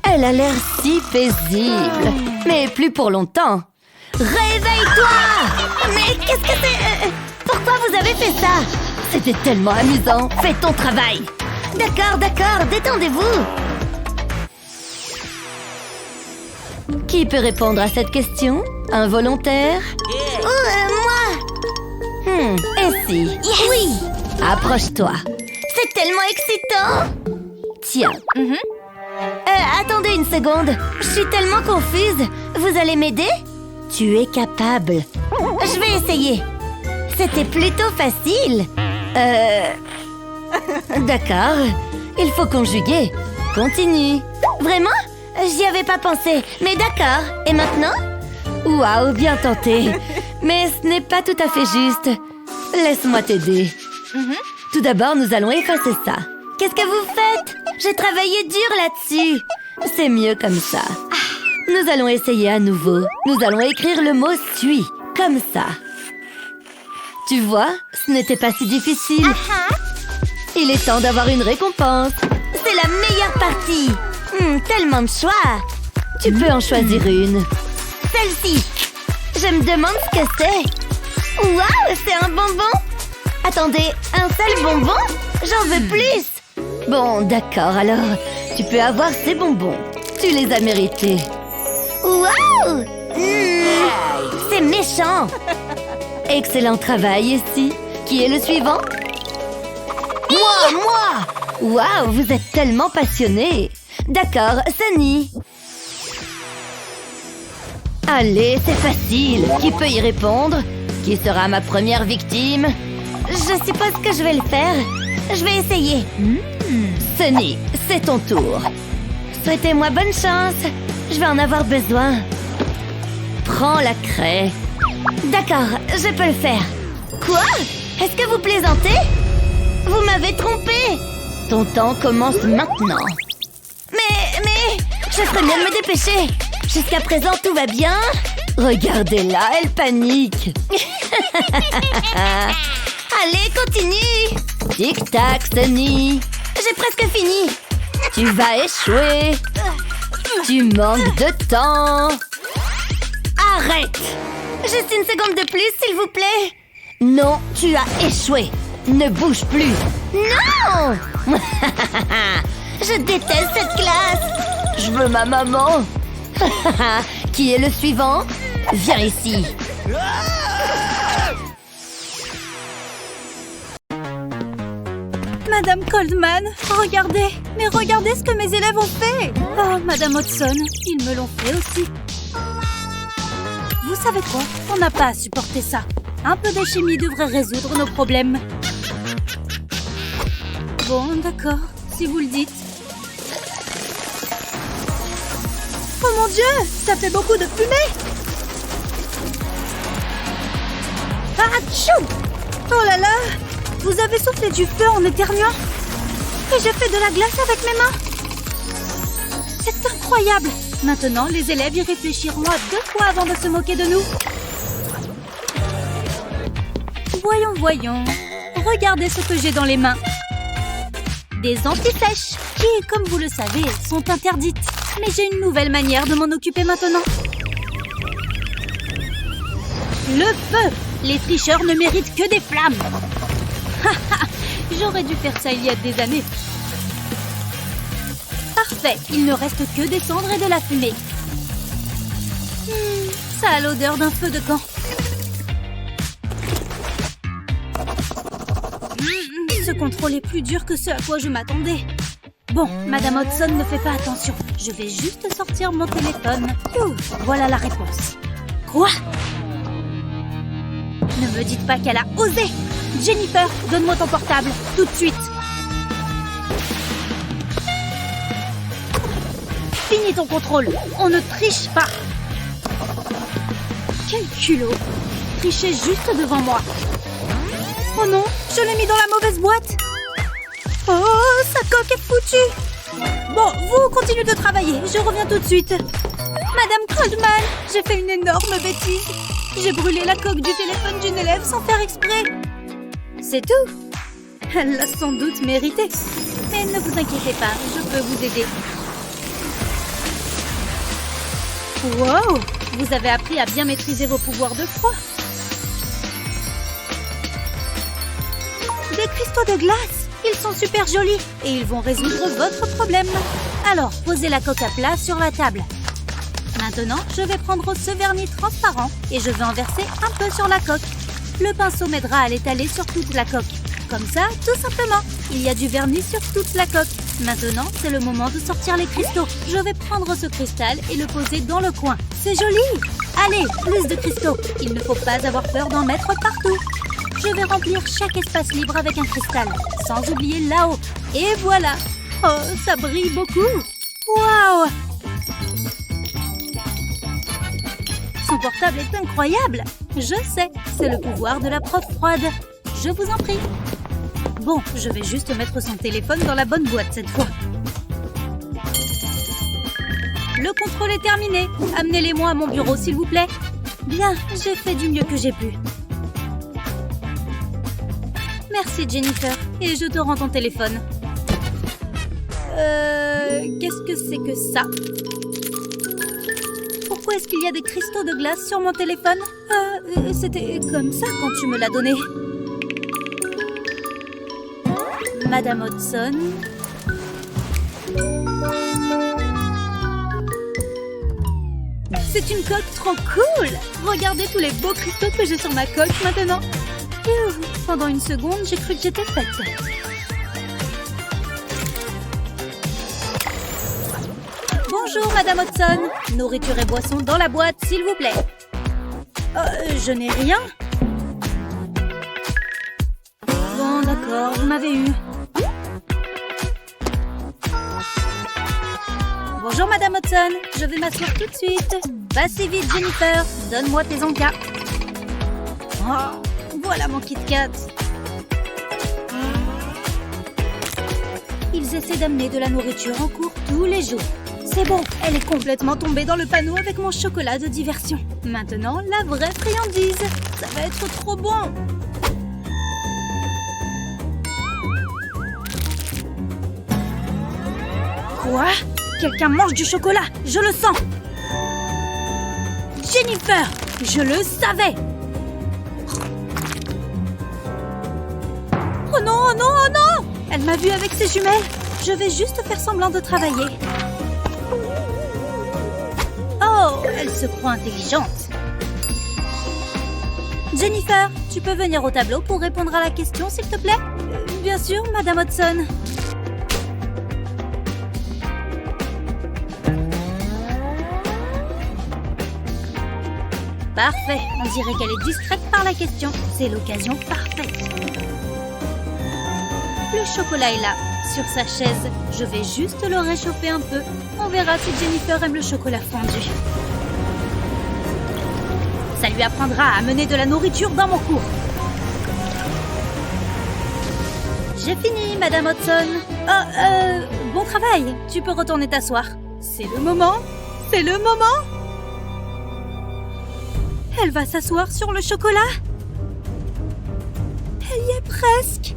Elle a l'air si paisible. Mais plus pour longtemps. Réveille-toi! Mais qu'est-ce que c'est? Pourquoi vous avez fait ça? C'était tellement amusant. Fais ton travail. D'accord, détendez-vous. Qui peut répondre à cette question? Un volontaire? Moi! Et si? Yes. Oui! Approche-toi. C'est tellement excitant! Tiens. Attendez une seconde. Je suis tellement confuse. Vous allez m'aider? Tu es capable. Je vais essayer. C'était plutôt facile. D'accord. Il faut conjuguer. Continue. Vraiment? J'y avais pas pensé. Mais d'accord. Et maintenant? Waouh, bien tenté. Mais ce n'est pas tout à fait juste. Laisse-moi t'aider. Tout d'abord, nous allons effacer ça. Qu'est-ce que vous faites? J'ai travaillé dur là-dessus. C'est mieux comme ça. Nous allons essayer à nouveau. Nous allons écrire le mot « suis », comme ça. Tu vois, ce n'était pas si difficile. Il est temps d'avoir une récompense. C'est la meilleure partie. Tellement de choix. Tu peux en choisir une. Celle-ci. Je me demande ce que c'est. Waouh, c'est un bonbon. Attendez, un seul bonbon? J'en veux plus. Bon, d'accord, alors, tu peux avoir ces bonbons. Tu les as mérités. Waouh! C'est méchant. Excellent travail ici. Qui est le suivant? Moi! Waouh, vous êtes tellement passionné. D'accord, Sunny. Allez, c'est facile. Qui peut y répondre? Qui sera ma première victime? Je suppose que je vais le faire. Je vais essayer. Sunny, c'est ton tour. Souhaitez-moi bonne chance. Je vais en avoir besoin. Prends la craie. D'accord, je peux le faire. Quoi? Est-ce que vous plaisantez? Vous m'avez trompé. Ton temps commence maintenant. Mais... je ferais bien de me dépêcher. Jusqu'à présent, tout va bien? Regardez-la, elle panique. Allez, continue. Tic-tac, Sunny. J'ai presque fini. Tu vas échouer. Tu manques de temps. Arrête. Juste une seconde de plus, s'il vous plaît. Non, tu as échoué. Ne bouge plus. Non. Je déteste cette classe. Je veux ma maman. Qui est le suivant? Viens ici. Madame Coldman, regardez. Mais regardez ce que mes élèves ont fait. Oh, Madame Hodgson, ils me l'ont fait aussi. Vous savez quoi? On n'a pas à supporter ça. Un peu d'alchimie devrait résoudre nos problèmes. Bon, d'accord, si vous le dites. Oh mon Dieu, ça fait beaucoup de fumée. Atchou! Oh là là! Vous avez soufflé du feu en éternuant. Et j'ai fait de la glace avec mes mains. C'est incroyable! Maintenant, les élèves y réfléchiront à 2 fois avant de se moquer de nous. Voyons. Regardez ce que j'ai dans les mains. Des anti-sèches qui, comme vous le savez, sont interdites. Mais j'ai une nouvelle manière de m'en occuper maintenant. Le feu! Les tricheurs ne méritent que des flammes. J'aurais dû faire ça il y a des années. Parfait, il ne reste que des cendres et de la fumée. Ça a l'odeur d'un feu de camp. Ce contrôle est plus dur que ce à quoi je m'attendais. Bon, Madame Hodgson ne fait pas attention. Je vais juste sortir mon téléphone. Voilà la réponse. Quoi? Ne me dites pas qu'elle a osé! Jennifer, donne-moi ton portable, tout de suite! Finis ton contrôle, on ne triche pas! Quel culot! Tricher juste devant moi! Oh non, je l'ai mis dans la mauvaise boîte! Oh, sa coque est foutue! Bon, vous continuez de travailler, je reviens tout de suite! Madame Coldman, j'ai fait une énorme bêtise! J'ai brûlé la coque du téléphone d'une élève sans faire exprès. C'est tout. Elle l'a sans doute mérité. Mais ne vous inquiétez pas, je peux vous aider. Wow! Vous avez appris à bien maîtriser vos pouvoirs de froid. Des cristaux de glace! Ils sont super jolis et ils vont résoudre votre problème. Alors, posez la coque à plat sur la table. Maintenant, je vais prendre ce vernis transparent et je vais en verser un peu sur la coque. Le pinceau m'aidera à l'étaler sur toute la coque. Comme ça, tout simplement. Il y a du vernis sur toute la coque. Maintenant, c'est le moment de sortir les cristaux. Je vais prendre ce cristal et le poser dans le coin. C'est joli! Allez, plus de cristaux. Il ne faut pas avoir peur d'en mettre partout. Je vais remplir chaque espace libre avec un cristal, sans oublier là-haut. Et voilà! Oh, ça brille beaucoup! Waouh! Son portable est incroyable. Je sais, c'est le pouvoir de la prof froide. Je vous en prie. Bon, je vais juste mettre son téléphone dans la bonne boîte cette fois. Le contrôle est terminé. Amenez-les-moi à mon bureau, s'il vous plaît. Bien, j'ai fait du mieux que j'ai pu. Merci, Jennifer. Et je te rends ton téléphone. Qu'est-ce que c'est que ça ? Pourquoi est-ce qu'il y a des cristaux de glace sur mon téléphone? C'était comme ça quand tu me l'as donné. Madame Hodgson. C'est une coque trop cool! Regardez tous les beaux cristaux que j'ai sur ma coque maintenant. Pendant une seconde, j'ai cru que j'étais faite. Bonjour, Madame Hodgson. Nourriture et boissons dans la boîte, s'il vous plaît. Je n'ai rien. Bon, d'accord, vous m'avez eu. Bonjour, Madame Hodgson. Je vais m'asseoir tout de suite. Pas si vite, Jennifer. Donne-moi tes encas. Oh, voilà mon Kit Kat. Ils essaient d'amener de la nourriture en cours tous les jours. C'est bon, elle est complètement tombée dans le panneau avec mon chocolat de diversion. Maintenant, la vraie friandise. Ça va être trop bon. Quoi? Quelqu'un mange du chocolat, je le sens. Jennifer, je le savais. Oh non, oh non, oh non! Elle m'a vue avec ses jumelles. Je vais juste faire semblant de travailler. Oh, elle se croit intelligente. Jennifer, tu peux venir au tableau pour répondre à la question, s'il te plaît? Bien sûr, Madame Hodgson. Parfait, on dirait qu'elle est distraite par la question. C'est l'occasion parfaite. Le chocolat est là. sur sa chaise. Je vais juste le réchauffer un peu. On verra si Jennifer aime le chocolat fondu. Ça lui apprendra à amener de la nourriture dans mon cours. J'ai fini, Madame Hodgson. Oh, bon travail. Tu peux retourner t'asseoir. C'est le moment. C'est le moment. Elle va s'asseoir sur le chocolat. Elle y est presque.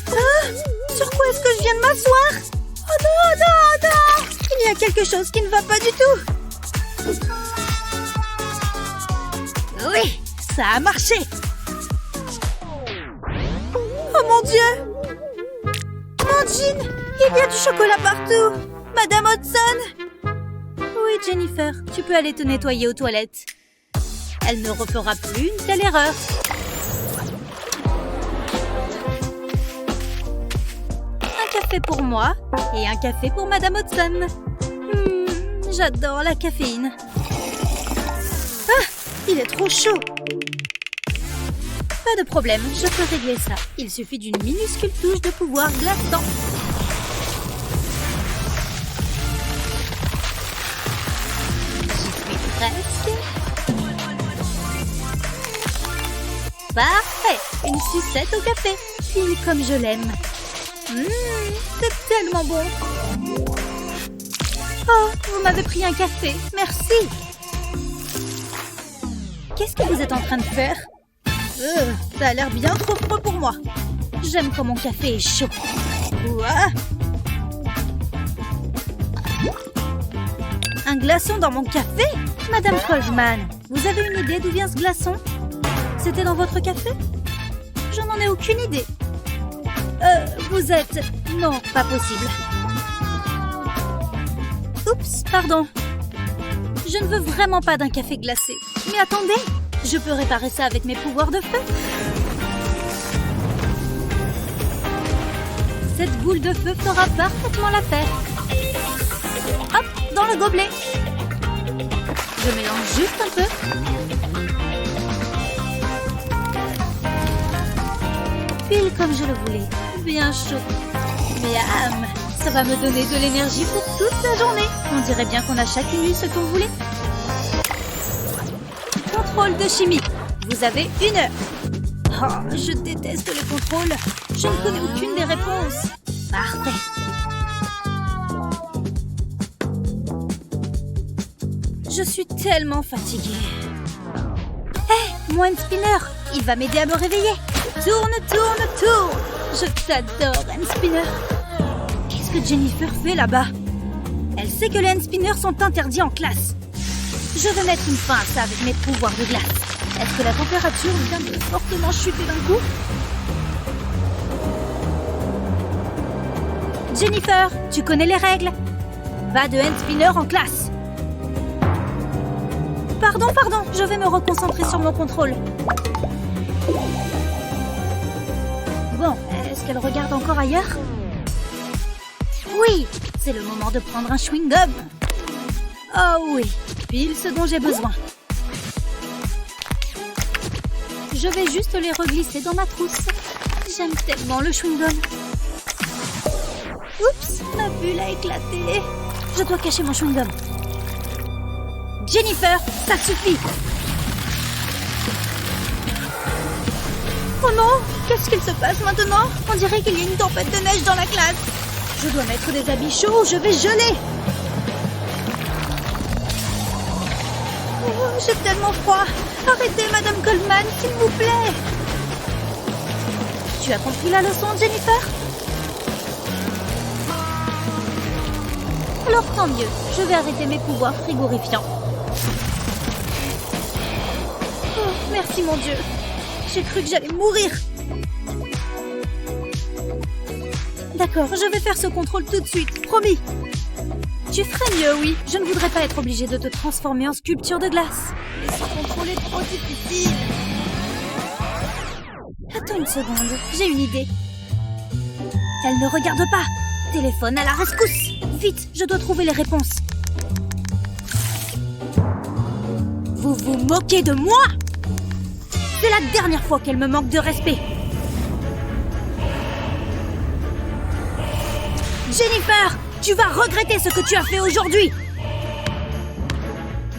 Ah, sur quoi est-ce que je viens de m'asseoir? Oh non, non, non! Il y a quelque chose qui ne va pas du tout. Oui, ça a marché. Oh mon Dieu! Mon jean! Il y a du chocolat partout! Madame Hodgson! Oui, Jennifer, tu peux aller te nettoyer aux toilettes. Elle ne refera plus une telle erreur. Un café pour moi et un café pour Madame Hodgson. J'adore la caféine. Ah, il est trop chaud. Pas de problème, je peux régler ça. Il suffit d'une minuscule touche de pouvoir glaçant. J'y suis presque. Parfait! Une sucette au café. Pile comme je l'aime. C'est tellement bon. Oh, vous m'avez pris un café. Merci. Qu'est-ce que vous êtes en train de faire? Ça a l'air bien trop froid pour moi. J'aime quand mon café est chaud. Ouah. Un glaçon dans mon café? Madame Coldman, vous avez une idée d'où vient ce glaçon? C'était dans votre café? Je n'en ai aucune idée. Vous êtes... Non, pas possible. Oups, pardon. Je ne veux vraiment pas d'un café glacé. Mais attendez, je peux réparer ça avec mes pouvoirs de feu. Cette boule de feu fera parfaitement l'affaire. Hop, dans le gobelet. Je mélange juste un peu. Pile comme je le voulais. Bien chaud. Miam, ça va me donner de l'énergie pour toute la journée. On dirait bien qu'on a chacune eu ce qu'on voulait. Contrôle de chimie. Vous avez 1 heure. Oh, je déteste les contrôles. Je ne connais aucune des réponses. Parfait. Je suis tellement fatiguée. Hé, mon hand spinner, il va m'aider à me réveiller. Tourne, tourne, tourne. Je t'adore, hand spinner. Qu'est-ce que Jennifer fait là-bas? Elle sait que les hand spinners sont interdits en classe. Je vais mettre une fin à ça avec mes pouvoirs de glace. Est-ce que la température vient de fortement chuter d'un coup? Jennifer, tu connais les règles. Va de hand spinner en classe. Pardon, je vais me reconcentrer sur mon contrôle. Bon, est-ce qu'elle regarde encore ailleurs? Oui, c'est le moment de prendre un chewing-gum. Oh oui, pile ce dont j'ai besoin. Je vais juste les reglisser dans ma trousse. J'aime tellement le chewing-gum. Oups, ma bulle a éclaté. Je dois cacher mon chewing-gum. Jennifer, ça suffit. Oh non, qu'est-ce qu'il se passe maintenant? On dirait qu'il y a une tempête de neige dans la classe. Je dois mettre des habits chauds, je vais geler. Oh, j'ai tellement froid. Arrêtez, Madame Coldman, s'il vous plaît. Tu as compris la leçon, Jennifer? Alors tant mieux, je vais arrêter mes pouvoirs frigorifiants. Oh, merci mon Dieu. J'ai cru que j'allais mourir. D'accord, je vais faire ce contrôle tout de suite, promis. Tu ferais mieux, oui. Je ne voudrais pas être obligée de te transformer en sculpture de glace. Mais ce contrôle est trop difficile. Attends une seconde, j'ai une idée. Elle ne regarde pas. Téléphone à la rescousse. Vite, je dois trouver les réponses. Vous vous moquez de moi? C'est la dernière fois qu'elle me manque de respect. Jennifer, tu vas regretter ce que tu as fait aujourd'hui.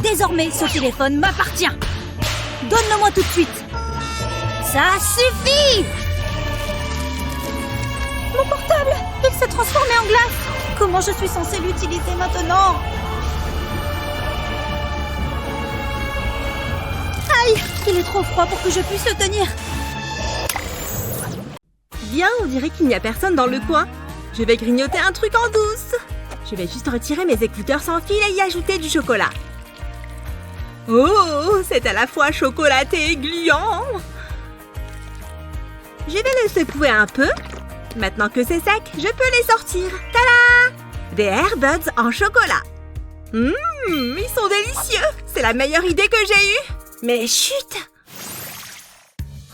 Désormais, ce téléphone m'appartient. Donne-le-moi tout de suite. Ça suffit! Mon portable, il s'est transformé en glace. Comment je suis censée l'utiliser maintenant? Aïe, il est trop froid pour que je puisse le tenir. Bien, on dirait qu'il n'y a personne dans le coin. Je vais grignoter un truc en douce. Je vais juste retirer mes écouteurs sans fil et y ajouter du chocolat. Oh, c'est à la fois chocolaté et gluant. Je vais le secouer un peu. Maintenant que c'est sec, je peux les sortir. Tada! Des Airbuds en chocolat. Ils sont délicieux. C'est la meilleure idée que j'ai eue. Mais chut!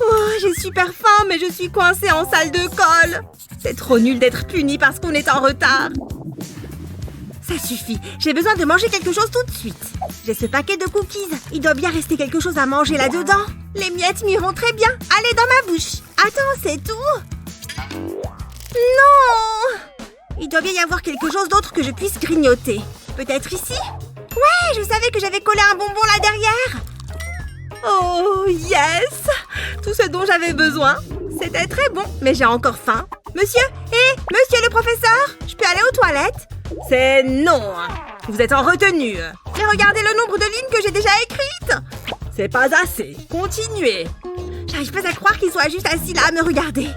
Oh, j'ai super faim, mais je suis coincée en salle de colle. C'est trop nul d'être punie parce qu'on est en retard. Ça suffit, j'ai besoin de manger quelque chose tout de suite. J'ai ce paquet de cookies. Il doit bien rester quelque chose à manger là-dedans. Les miettes m'iront très bien. Allez, dans ma bouche. Attends, c'est tout? Non! Il doit bien y avoir quelque chose d'autre que je puisse grignoter. Peut-être ici? Ouais, je savais que j'avais collé un bonbon là derrière. Oh, yes! Tout ce dont j'avais besoin. C'était très bon, mais j'ai encore faim. Monsieur? Monsieur le professeur? Je peux aller aux toilettes? C'est non. Vous êtes en retenue. Mais regardez le nombre de lignes que j'ai déjà écrites. C'est pas assez. Continuez. J'arrive pas à croire qu'il soit juste assis là à me regarder.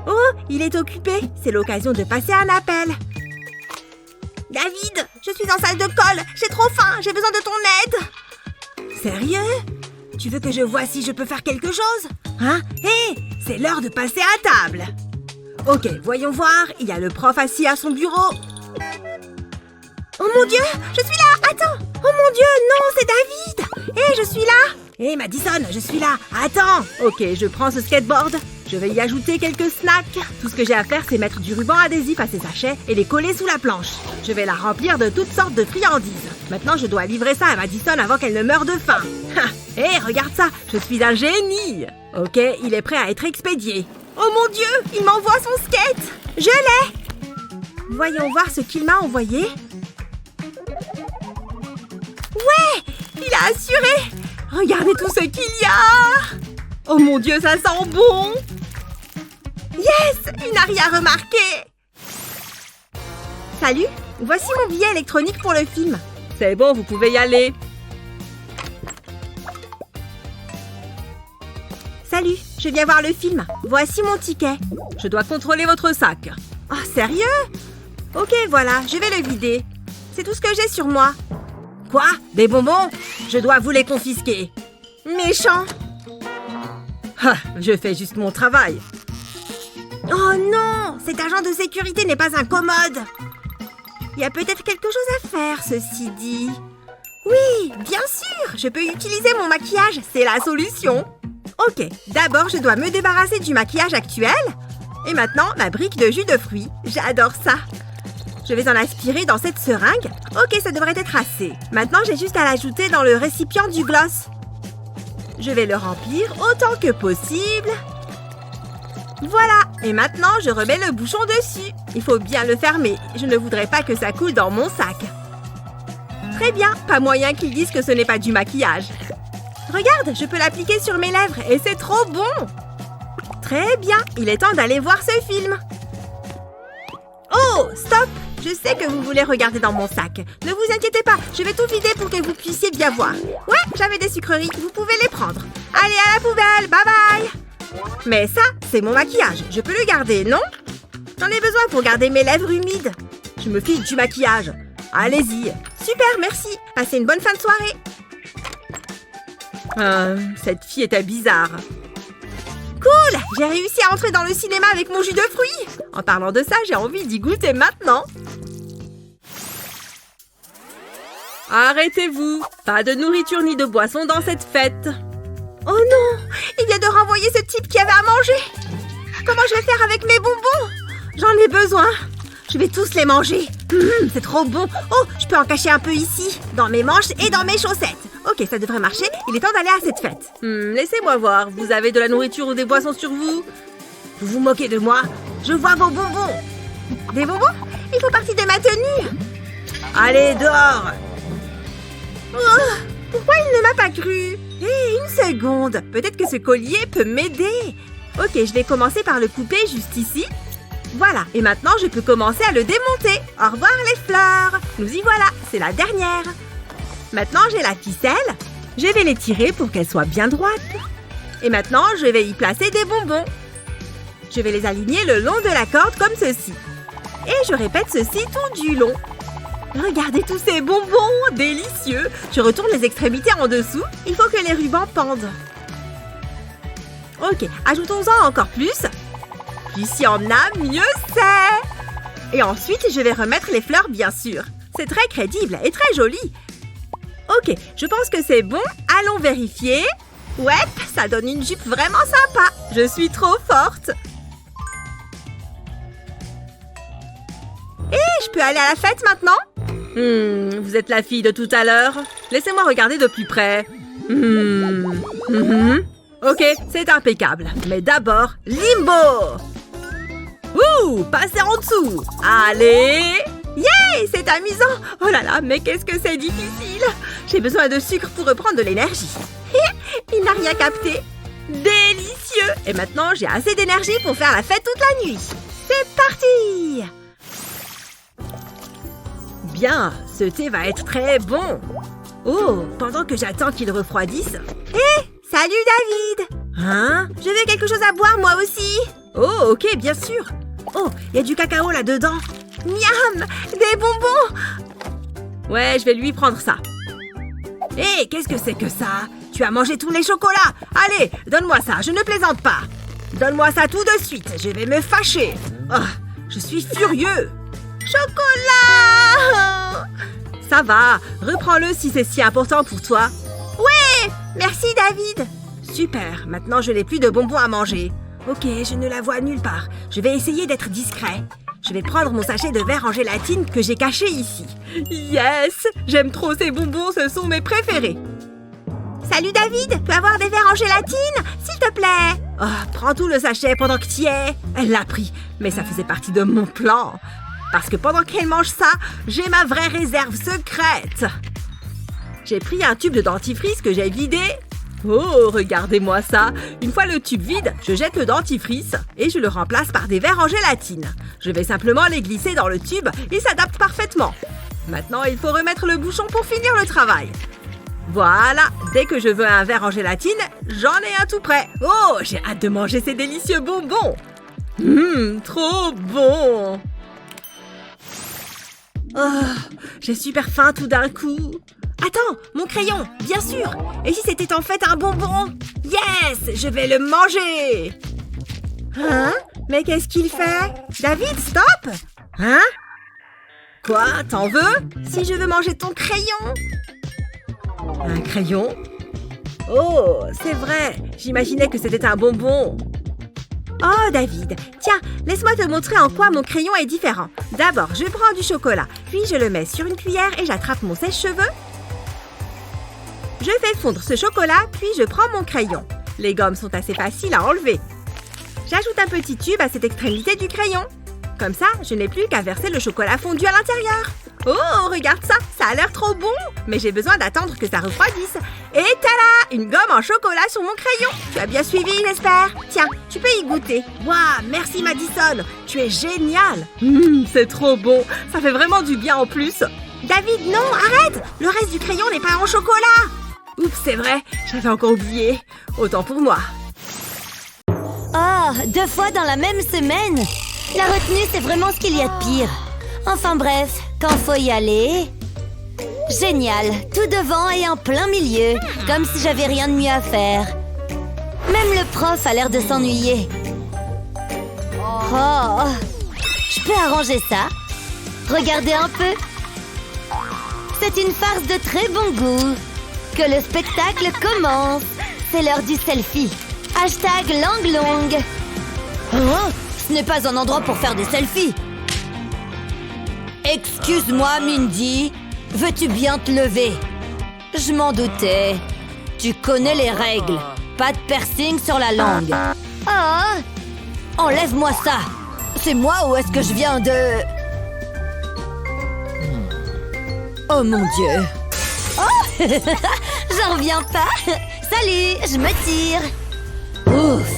Oh, il est occupé. C'est l'occasion de passer un appel. David, je suis en salle de colle. J'ai trop faim. J'ai besoin de ton aide. Sérieux? Tu veux que je voie si je peux faire quelque chose? Hein? Hé, c'est l'heure de passer à table. Ok, voyons voir. Il y a le prof assis à son bureau. Oh mon Dieu, je suis là. Attends. Oh mon Dieu, non, c'est David. Hé, je suis là. Hé, Madison, je suis là. Attends. Ok, je prends ce skateboard. Je vais y ajouter quelques snacks. Tout ce que j'ai à faire, c'est mettre du ruban adhésif à ces sachets et les coller sous la planche. Je vais la remplir de toutes sortes de friandises. Maintenant, je dois livrer ça à Madison avant qu'elle ne meure de faim. Hé, regarde ça. Je suis un génie. Ok, il est prêt à être expédié. Oh mon Dieu, il m'envoie son skate. Je l'ai. Voyons voir ce qu'il m'a envoyé. Ouais, il a assuré. Regardez tout ce qu'il y a. Oh mon Dieu, ça sent bon. Yes, il n'a rien remarqué. Salut, voici mon billet électronique pour le film. C'est bon, vous pouvez y aller. Salut, je viens voir le film. Voici mon ticket. Je dois contrôler votre sac. Oh, sérieux? Ok, voilà, je vais le vider. C'est tout ce que j'ai sur moi. Quoi? Des bonbons? Je dois vous les confisquer. Méchant. Ah, je fais juste mon travail. Oh non! Cet agent de sécurité n'est pas un commode. Il y a peut-être quelque chose à faire, ceci dit. Oui, bien sûr! Je peux utiliser mon maquillage, c'est la solution. Ok, d'abord je dois me débarrasser du maquillage actuel. Et maintenant, ma brique de jus de fruits. J'adore ça. Je vais en aspirer dans cette seringue. Ok, ça devrait être assez. Maintenant, j'ai juste à l'ajouter dans le récipient du gloss. Je vais le remplir autant que possible. Voilà. Et maintenant, je remets le bouchon dessus. Il faut bien le fermer. Je ne voudrais pas que ça coule dans mon sac. Très bien. Pas moyen qu'ils disent que ce n'est pas du maquillage. Regarde, je peux l'appliquer sur mes lèvres et c'est trop bon. Très bien. Il est temps d'aller voir ce film. Oh, stop! Je sais que vous voulez regarder dans mon sac. Ne vous inquiétez pas, je vais tout vider pour que vous puissiez bien voir. Ouais, j'avais des sucreries, vous pouvez les prendre. Allez, à la poubelle, bye bye! Mais ça, c'est mon maquillage. Je peux le garder, non? J'en ai besoin pour garder mes lèvres humides. Je me fiche du maquillage. Allez-y. Super, merci. Passez une bonne fin de soirée. Cette fille était bizarre. Cool! J'ai réussi à entrer dans le cinéma avec mon jus de fruits. En parlant de ça, j'ai envie d'y goûter maintenant. Arrêtez-vous! Pas de nourriture ni de boisson dans cette fête. Oh non! Il vient de renvoyer ce type qui avait à manger. Comment je vais faire avec mes bonbons? J'en ai besoin. Je vais tous les manger. C'est trop bon. Oh, je peux en cacher un peu ici, dans mes manches et dans mes chaussettes. Ok, ça devrait marcher. Il est temps d'aller à cette fête. Laissez-moi voir. Vous avez de la nourriture ou des boissons sur vous? Vous vous moquez de moi? Je vois vos bonbons. Des bonbons? Il faut partie de ma tenue. Allez, dehors. Oh, pourquoi il ne m'a pas cru? Hé, une seconde. Peut-être que ce collier peut m'aider. Ok, je vais commencer par le couper juste ici. Voilà, et maintenant je peux commencer à le démonter. Au revoir les fleurs. Nous y voilà, c'est la dernière. Maintenant j'ai la ficelle. Je vais les tirer pour qu'elles soient bien droites. Et maintenant je vais y placer des bonbons. Je vais les aligner le long de la corde comme ceci. Et je répète ceci tout du long. Regardez tous ces bonbons, délicieux. Je retourne les extrémités en dessous. Il faut que les rubans pendent. Ok, ajoutons-en encore plus. Plus il y en a, mieux c'est. Et ensuite, je vais remettre les fleurs, bien sûr. C'est très crédible et très joli. Ok, je pense que c'est bon. Allons vérifier. Ouais, ça donne une jupe vraiment sympa. Je suis trop forte. Et je peux aller à la fête maintenant? Vous êtes la fille de tout à l'heure. Laissez-moi regarder de plus près. Ok, c'est impeccable. Mais d'abord, limbo. Ouh, passez en dessous. Allez. Yeah, c'est amusant. Oh là là, mais qu'est-ce que c'est difficile. J'ai besoin de sucre pour reprendre de l'énergie. Il n'a rien capté. Délicieux. Et maintenant, j'ai assez d'énergie pour faire la fête toute la nuit. C'est parti. Bien, ce thé va être très bon. Oh, pendant que j'attends qu'il refroidisse. Hé, salut David. Hein? Je veux quelque chose à boire moi aussi. Oh, ok, bien sûr. Oh, il y a du cacao là-dedans. Miam, des bonbons. Ouais, je vais lui prendre ça. Hé, qu'est-ce que c'est que ça? Tu as mangé tous les chocolats. Allez, donne-moi ça, je ne plaisante pas. Donne-moi ça tout de suite, je vais me fâcher. Oh, je suis furieux. Chocolat! Ça va, reprends-le si c'est si important pour toi. Ouais, merci David. Super, maintenant je n'ai plus de bonbons à manger. Ok, je ne la vois nulle part. Je vais essayer d'être discret. Je vais prendre mon sachet de verre en gélatine que j'ai caché ici. Yes! J'aime trop ces bonbons, ce sont mes préférés. Salut David, peux avoir des verres en gélatine, s'il te plaît? Oh, prends tout le sachet pendant que t'y es. Elle l'a pris, mais ça faisait partie de mon plan. Parce que pendant qu'elle mange ça, j'ai ma vraie réserve secrète. J'ai pris un tube de dentifrice que j'ai vidé. Oh, regardez-moi ça. Une fois le tube vide, je jette le dentifrice et je le remplace par des verres en gélatine. Je vais simplement les glisser dans le tube, ils s'adaptent parfaitement. Maintenant, il faut remettre le bouchon pour finir le travail. Voilà, dès que je veux un verre en gélatine, j'en ai un tout prêt. Oh, j'ai hâte de manger ces délicieux bonbons. Trop bon. Oh, j'ai super faim tout d'un coup. Attends, mon crayon, bien sûr. Et si c'était en fait un bonbon? Yes, je vais le manger. Hein? Mais qu'est-ce qu'il fait? David, stop! Hein? Quoi? T'en veux? Si je veux manger ton crayon? Un crayon? Oh, c'est vrai. J'imaginais que c'était un bonbon. Oh, David, tiens, laisse-moi te montrer en quoi mon crayon est différent. D'abord, je prends du chocolat, puis je le mets sur une cuillère et j'attrape mon sèche-cheveux. Je fais fondre ce chocolat, puis je prends mon crayon. Les gommes sont assez faciles à enlever. J'ajoute un petit tube à cette extrémité du crayon. Comme ça, je n'ai plus qu'à verser le chocolat fondu à l'intérieur. Oh, regarde ça, ça a l'air trop bon. Mais j'ai besoin d'attendre que ça refroidisse. Et tada, une gomme en chocolat sur mon crayon. Tu as bien suivi, j'espère. Tiens, tu peux y goûter. Waouh, merci Madison, tu es génial. C'est trop bon, ça fait vraiment du bien en plus. David, non, arrête. Le reste du crayon n'est pas en chocolat. Oups, c'est vrai, j'avais encore oublié. Autant pour moi. Oh, 2 fois dans la même semaine. La retenue, c'est vraiment ce qu'il y a de pire. Enfin bref, quand faut y aller... Génial, tout devant et en plein milieu, comme si j'avais rien de mieux à faire. Même le prof a l'air de s'ennuyer. Oh, je peux arranger ça. Regardez un peu. C'est une farce de très bon goût. Que le spectacle commence. C'est l'heure du selfie. #langlong. Oh, ce n'est pas un endroit pour faire des selfies. Excuse-moi, Mindy. Veux-tu bien te lever? Je m'en doutais. Tu connais les règles. Pas de piercing sur la langue. Oh! Enlève-moi ça. C'est moi ou est-ce que je viens de... Oh mon Dieu. Oh, j'en reviens pas. Salut, je me tire. Ouf.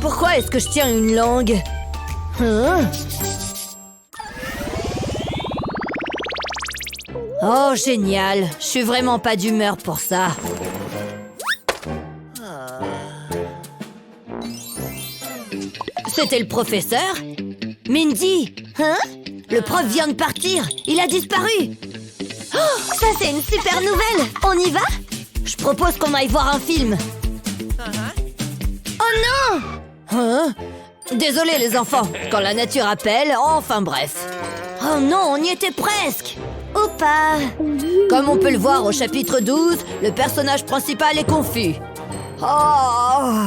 Pourquoi est-ce que je tiens une langue? Hein? Oh, génial. Je suis vraiment pas d'humeur pour ça. C'était le professeur? Mindy? Hein? Le prof vient de partir. Il a disparu. Oh, ça c'est une super nouvelle. On y va? Je propose qu'on aille voir un film. Oh non! Hein? Désolé les enfants. Quand la nature appelle, enfin bref. Oh non, on y était presque. Ou pas. Comme on peut le voir au chapitre 12, le personnage principal est confus. Oh!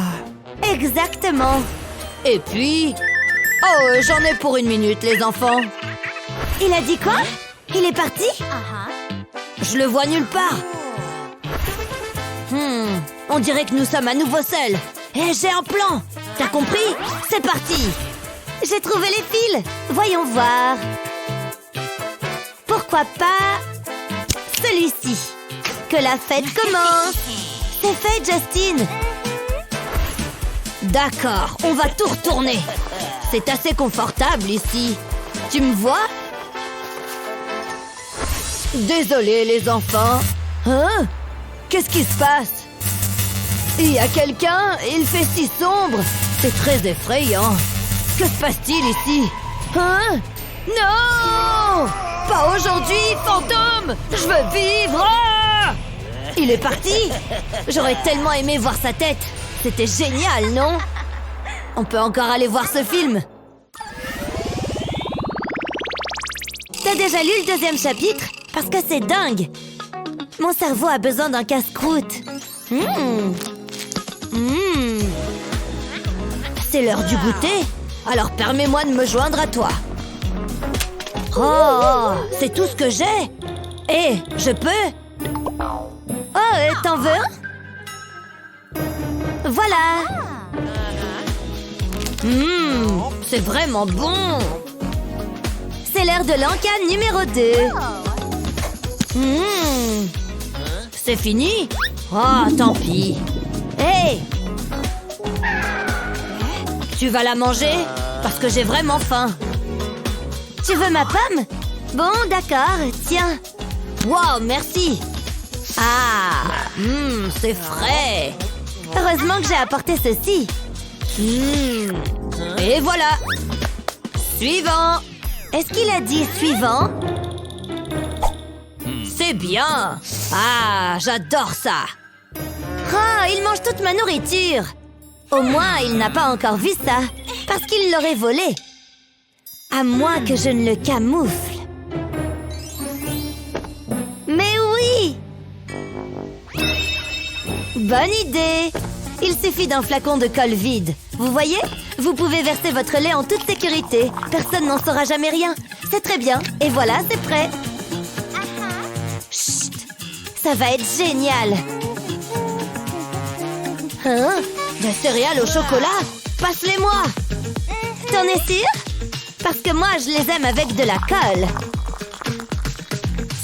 Exactement. Et puis... Oh, j'en ai pour 1 minute, les enfants. Il a dit quoi? Il est parti? Je le vois nulle part. On dirait que nous sommes à nouveau seuls. Et j'ai un plan. T'as compris? C'est parti. J'ai trouvé les fils. Voyons voir. Pourquoi pas celui-ci? Que la fête commence. C'est fait, Justin. D'accord, on va tout retourner. C'est assez confortable ici. Tu me vois? Désolé les enfants. Hein? Qu'est-ce qui se passe? Il y a quelqu'un? Il fait si sombre. C'est très effrayant. Que se passe-t-il ici? Hein? Non! Pas aujourd'hui, fantôme! Je veux vivre! Il est parti? J'aurais tellement aimé voir sa tête. C'était génial, non? On peut encore aller voir ce film. T'as déjà lu le 2e chapitre? Parce que c'est dingue. Mon cerveau a besoin d'un casse-croûte. C'est l'heure du goûter. Alors permets-moi de me joindre à toi. Oh, c'est tout ce que j'ai. Eh, je peux? Oh, t'en veux un? Voilà. C'est vraiment bon. C'est l'heure de l'encane numéro 2. C'est fini? Oh, tant pis. Hey! Tu vas la manger? Parce que j'ai vraiment faim. Tu veux ma pomme? Bon, d'accord, tiens. Wow, merci. Ah, c'est frais. Heureusement que j'ai apporté ceci. Et voilà. Suivant. Est-ce qu'il a dit suivant? C'est bien. Ah, j'adore ça. Oh, il mange toute ma nourriture. Au moins, il n'a pas encore vu ça. Parce qu'il l'aurait volé. À moins que je ne le camoufle. Mais oui! Bonne idée! Il suffit d'un flacon de colle vide. Vous voyez? Vous pouvez verser votre lait en toute sécurité. Personne n'en saura jamais rien. C'est très bien. Et voilà, c'est prêt. Chut! Ça va être génial. Hein? Des céréales au chocolat? Passe-les-moi! T'en es sûr? Parce que moi, je les aime avec de la colle.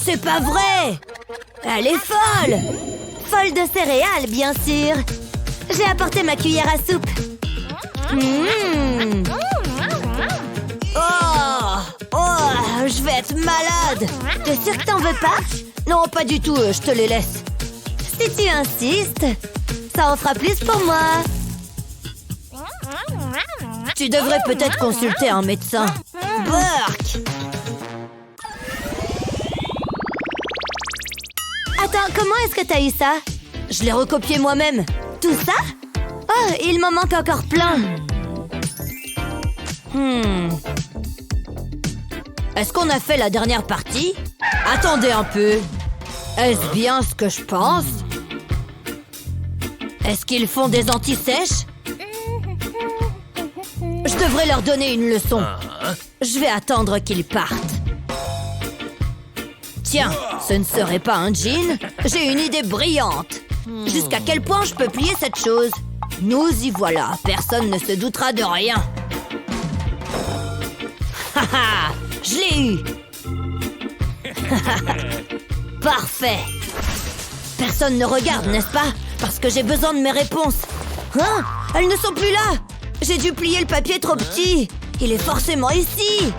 C'est pas vrai! Elle est folle! Folle de céréales, bien sûr. J'ai apporté ma cuillère à soupe. Oh, je vais être malade. T'es sûr que t'en veux pas? Non, pas du tout, je te les laisse. Si tu insistes, ça en fera plus pour moi. Tu devrais peut-être consulter un médecin. Burk! Attends, comment est-ce que t'as eu ça? Je l'ai recopié moi-même. Tout ça? Oh, il m'en manque encore plein. Est-ce qu'on a fait la dernière partie? Attendez un peu. Est-ce bien ce que je pense? Est-ce qu'ils font des anti-sèches? Je devrais leur donner une leçon. Je vais attendre qu'ils partent. Tiens, ce ne serait pas un jean? J'ai une idée brillante. Jusqu'à quel point je peux plier cette chose? Nous y voilà. Personne ne se doutera de rien. Haha, je l'ai eu. Parfait. Personne ne regarde, n'est-ce pas? Parce que j'ai besoin de mes réponses. Hein? Elles ne sont plus là. J'ai dû plier le papier trop petit. Il est forcément ici.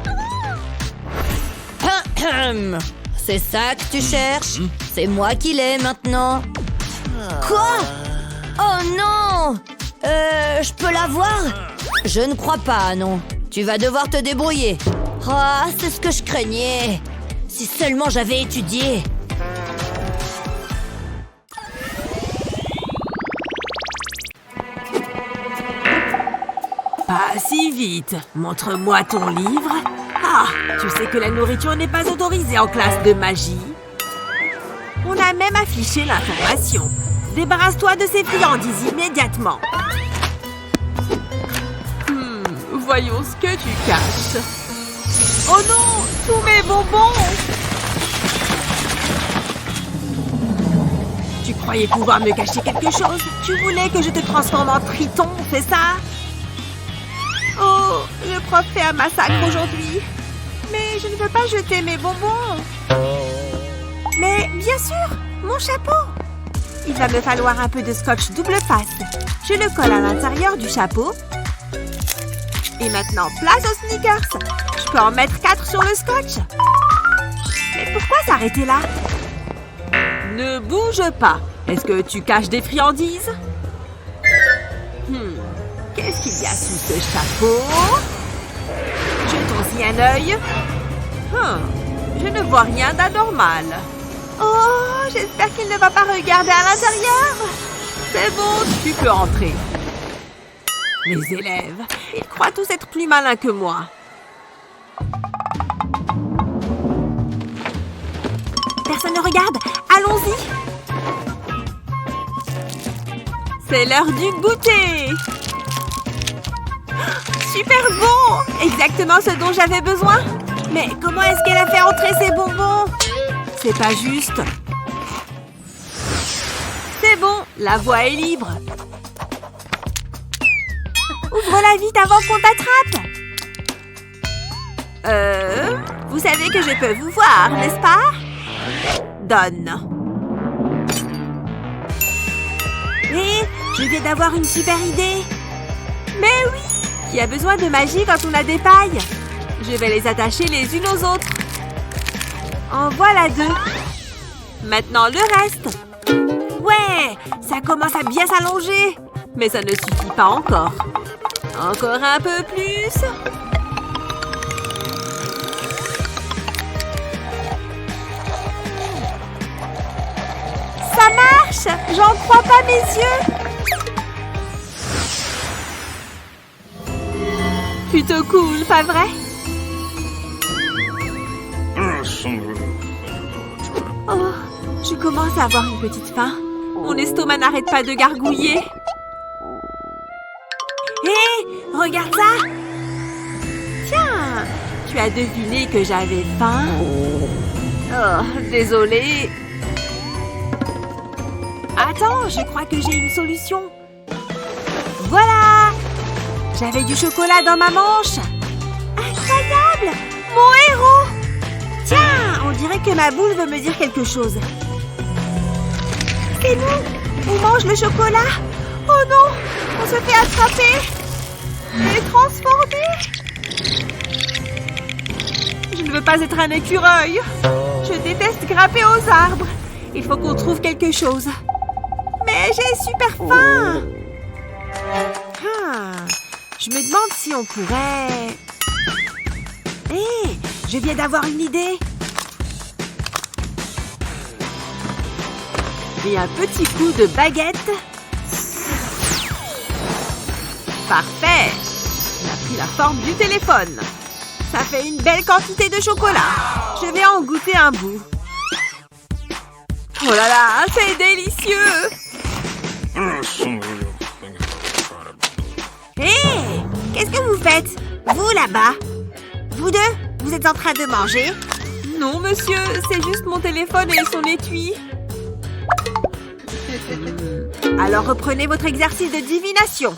C'est ça que tu cherches? C'est moi qui l'ai maintenant. Quoi? Oh non! Je peux l'avoir? Je ne crois pas, non. Tu vas devoir te débrouiller. Ah, c'est ce que je craignais. Si seulement j'avais étudié. Pas si vite. Montre-moi ton livre. Ah, tu sais que la nourriture n'est pas autorisée en classe de magie. On a même affiché l'information. Débarrasse-toi de ces friandises immédiatement. Voyons ce que tu caches. Oh non, tous mes bonbons! Tu croyais pouvoir me cacher quelque chose? Tu voulais que je te transforme en triton, c'est ça? Oh, le prof fait un massacre aujourd'hui. Mais je ne veux pas jeter mes bonbons. Mais bien sûr, mon chapeau. Il va me falloir un peu de scotch double face. Je le colle à l'intérieur du chapeau. Et maintenant, place aux sneakers. Je peux en mettre 4 sur le scotch. Mais pourquoi s'arrêter là? Ne bouge pas. Est-ce que tu caches des friandises? Qu'est-ce qu'il y a sous ce chapeau? Jetons-y un œil. Je ne vois rien d'anormal. Oh, j'espère qu'il ne va pas regarder à l'intérieur. C'est bon, tu peux entrer. Mes élèves, ils croient tous être plus malins que moi. Personne ne regarde. Allons-y. C'est l'heure du goûter. Super bon! Exactement ce dont j'avais besoin. Mais comment est-ce qu'elle a fait entrer ces bonbons? C'est pas juste. C'est bon, la voie est libre. Ouvre-la vite avant qu'on t'attrape. Vous savez que je peux vous voir, n'est-ce pas? Donne. Hé, je viens d'avoir une super idée. Mais oui! Qui a besoin de magie quand on a des pailles? Je vais les attacher les unes aux autres. En voilà 2. Maintenant le reste. Ouais, ça commence à bien s'allonger. Mais ça ne suffit pas encore. Encore un peu plus. Ça marche! J'en crois pas mes yeux. Plutôt cool, pas vrai? Oh, je commence à avoir une petite faim. Mon estomac n'arrête pas de gargouiller. Hé, regarde ça! Tiens, tu as deviné que j'avais faim? Oh, désolée. Attends, je crois que j'ai une solution. Voilà! J'avais du chocolat dans ma manche. Incroyable! Mon héros! Tiens, on dirait que ma boule veut me dire quelque chose. C'est nous! On mange le chocolat! Oh non! On se fait attraper! Et transformer! Je ne veux pas être un écureuil! Je déteste grimper aux arbres! Il faut qu'on trouve quelque chose. Mais j'ai super faim! Je me demande si on pourrait... Hé, je viens d'avoir une idée. Et un petit coup de baguette. Parfait. On a pris la forme du téléphone. Ça fait une belle quantité de chocolat. Je vais en goûter un bout. Oh là là, c'est délicieux. Hé, qu'est-ce que vous faites? Vous là-bas? Vous deux? Vous êtes en train de manger? Non, monsieur, c'est juste mon téléphone et son étui. Alors reprenez votre exercice de divination.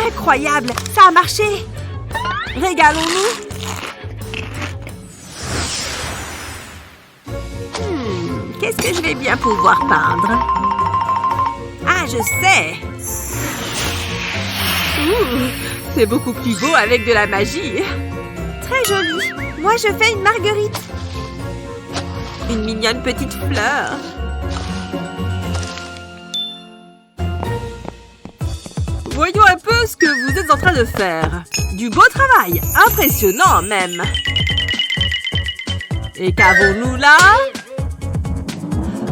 Incroyable, ça a marché. Régalons-nous. Qu'est-ce que je vais bien pouvoir peindre? Ah, je sais. C'est beaucoup plus beau avec de la magie. Très joli. Moi, je fais une marguerite. Une mignonne petite fleur. Voyons un peu ce que vous êtes en train de faire. Du beau travail. Impressionnant, même. Et qu'avons-nous là?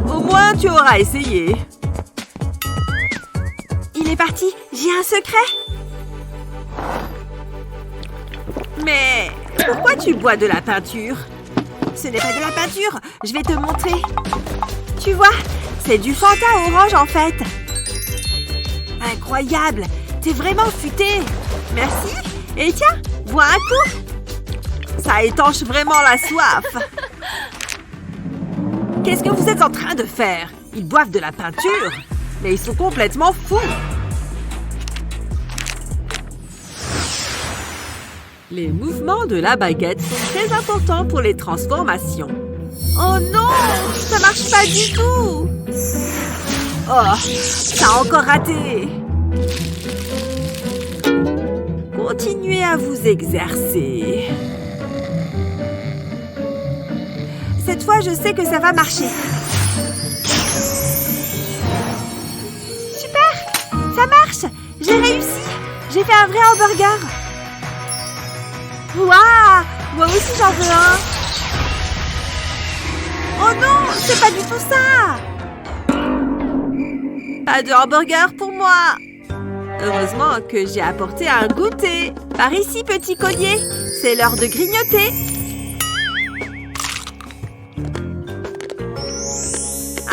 Au moins, tu auras essayé. Il est parti. J'ai un secret. Mais pourquoi tu bois de la peinture? Ce n'est pas de la peinture. Je vais te montrer. Tu vois, c'est du Fanta orange en fait. Incroyable. T'es vraiment futé. Merci. Et tiens, bois un coup. Ça étanche vraiment la soif. Qu'est-ce que vous êtes en train de faire? Ils boivent de la peinture. Mais ils sont complètement fous. Les mouvements de la baguette sont très importants pour les transformations. Oh non! Ça marche pas du tout! Oh! Ça a encore raté! Continuez à vous exercer. Cette fois, je sais que ça va marcher. Super! Ça marche! J'ai réussi! J'ai fait un vrai hamburger! Waouh! Moi aussi j'en veux un! Oh non! C'est pas du tout ça! Pas de hamburger pour moi! Heureusement que j'ai apporté un goûter! Par ici, petit collier! C'est l'heure de grignoter!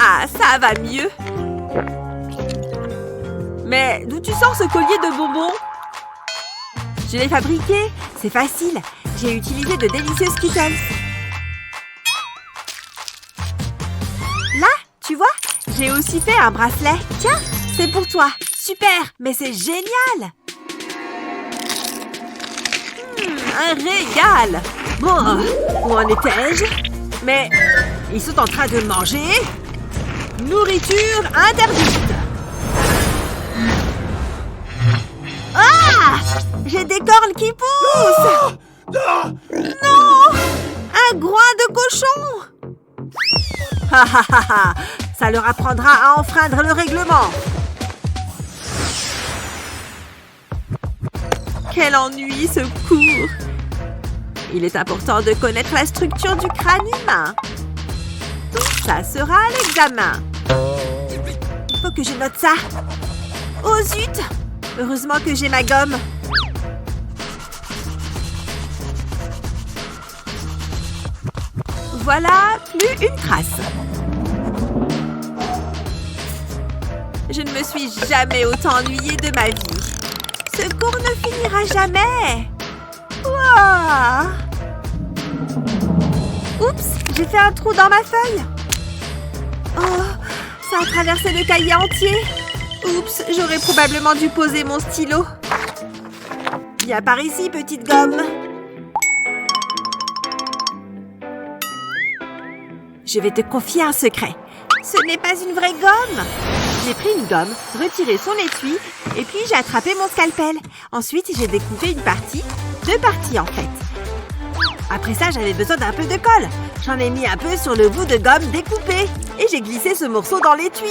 Ah, ça va mieux! Mais d'où tu sors ce collier de bonbons? Je l'ai fabriqué, c'est facile. J'ai utilisé de délicieux Skittles. Là, tu vois, j'ai aussi fait un bracelet. Tiens, c'est pour toi. Super, mais c'est génial. Un régal. Bon, où en étais-je? Mais ils sont en train de manger. Nourriture interdite. Ah! J'ai des cornes qui poussent! Non! Un groin de cochon! Ha ha ha ha! Ça leur apprendra à enfreindre le règlement! Quel ennui ce cours! Il est important de connaître la structure du crâne humain. Tout ça sera à l'examen. Il faut que je note ça. Oh zut! Heureusement que j'ai ma gomme. Voilà, plus une trace. Je ne me suis jamais autant ennuyée de ma vie. Ce cours ne finira jamais. Wow. Oups, j'ai fait un trou dans ma feuille. Oh, ça a traversé le cahier entier. Oups, j'aurais probablement dû poser mon stylo. Viens par ici, petite gomme. Je vais te confier un secret. Ce n'est pas une vraie gomme. J'ai pris une gomme, retiré son étui, et puis j'ai attrapé mon scalpel. Ensuite, j'ai découpé une partie, 2 parties en fait. Après ça, j'avais besoin d'un peu de colle. J'en ai mis un peu sur le bout de gomme découpé. Et j'ai glissé ce morceau dans l'étui.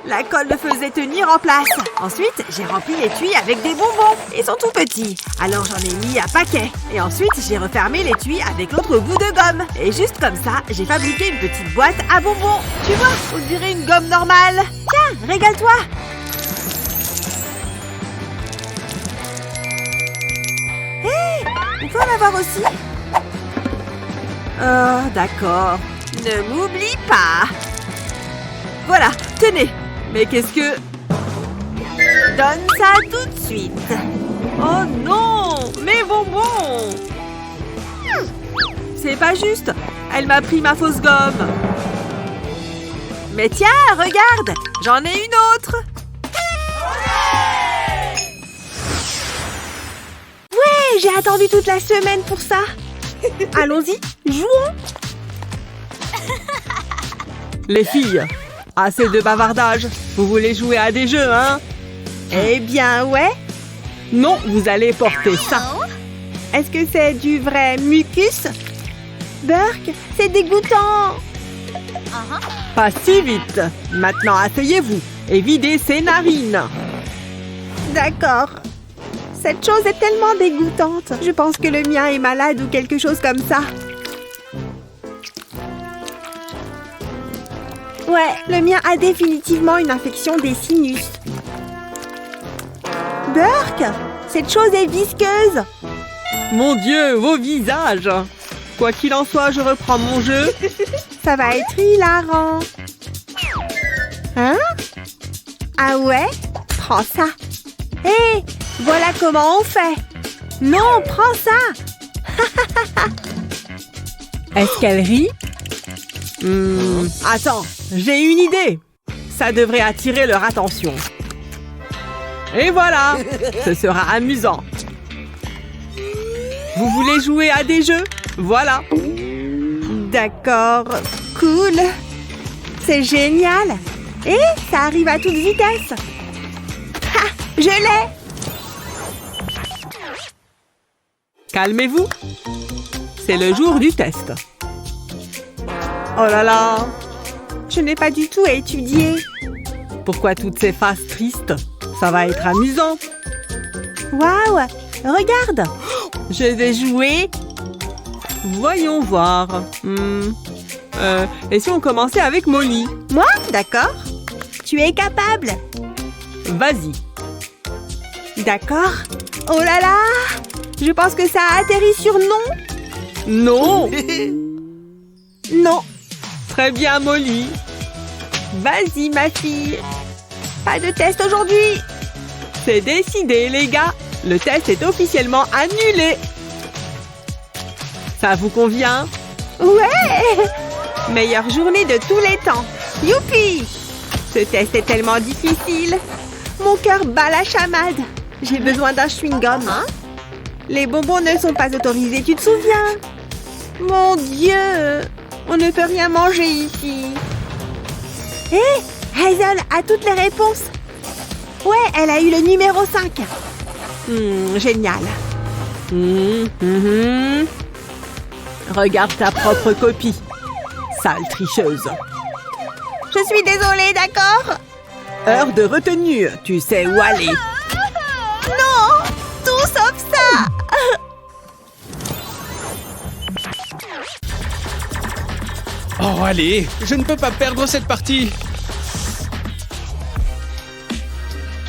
La colle le faisait tenir en place. Ensuite, j'ai rempli l'étui avec des bonbons. Ils sont tout petits. Alors j'en ai mis un paquet. Et ensuite, j'ai refermé l'étui avec l'autre bout de gomme. Et juste comme ça, j'ai fabriqué une petite boîte à bonbons. Tu vois, on dirait une gomme normale. Tiens, régale-toi. Hé, on peut en avoir aussi. Oh, d'accord. Ne m'oublie pas. Voilà, tenez. Mais qu'est-ce que... Donne ça tout de suite. Oh non, mes bonbons. C'est pas juste. Elle m'a pris ma fausse gomme. Mais tiens, regarde. J'en ai une autre. Ouais, j'ai attendu toute la semaine pour ça. Allons-y, jouons. Les filles, assez de bavardage. Vous voulez jouer à des jeux, hein? Eh bien, ouais. Non, vous allez porter ça. Est-ce que c'est du vrai mucus? Burke, c'est dégoûtant. Pas si vite. Maintenant, asseyez-vous et videz ces narines. D'accord. Cette chose est tellement dégoûtante. Je pense que le mien est malade ou quelque chose comme ça. Ouais, le mien a définitivement une infection des sinus. Burke, cette chose est visqueuse. Mon Dieu, vos visages. Quoi qu'il en soit, je reprends mon jeu. Ça va être hilarant. Hein? Ah ouais? Prends ça. Hé, voilà comment on fait. Non, prends ça. Est-ce qu'elle rit? Attends, j'ai une idée. Ça devrait attirer leur attention. Et voilà, ce sera amusant. Vous voulez jouer à des jeux? Voilà. D'accord, cool. C'est génial. Et ça arrive à toute vitesse. Ha, je l'ai. Calmez-vous. C'est le jour du test. Oh là là, je n'ai pas du tout étudié. Pourquoi toutes ces faces tristes? Ça va être amusant. Waouh, regarde. Je vais jouer. Voyons voir. Et si on commençait avec Molly? Moi? D'accord. Tu es capable. Vas-y. D'accord. Oh là là, je pense que ça a atterri sur non. Non. Non. Très bien, Molly. Vas-y, ma fille. Pas de test aujourd'hui. C'est décidé, les gars. Le test est officiellement annulé. Ça vous convient? Ouais. Meilleure journée de tous les temps. Youpi! Ce test est tellement difficile. Mon cœur bat la chamade. J'ai besoin d'un chewing-gum. Hein? Les bonbons ne sont pas autorisés, tu te souviens? Mon Dieu! On ne peut rien manger ici. Hé! Hazel a toutes les réponses. Ouais, elle a eu le numéro 5. Génial. Regarde ta propre copie. Sale tricheuse. Je suis désolée, d'accord? Heure de retenue. Tu sais où aller. Non! Tout sauf ça! Oh, allez, je ne peux pas perdre cette partie.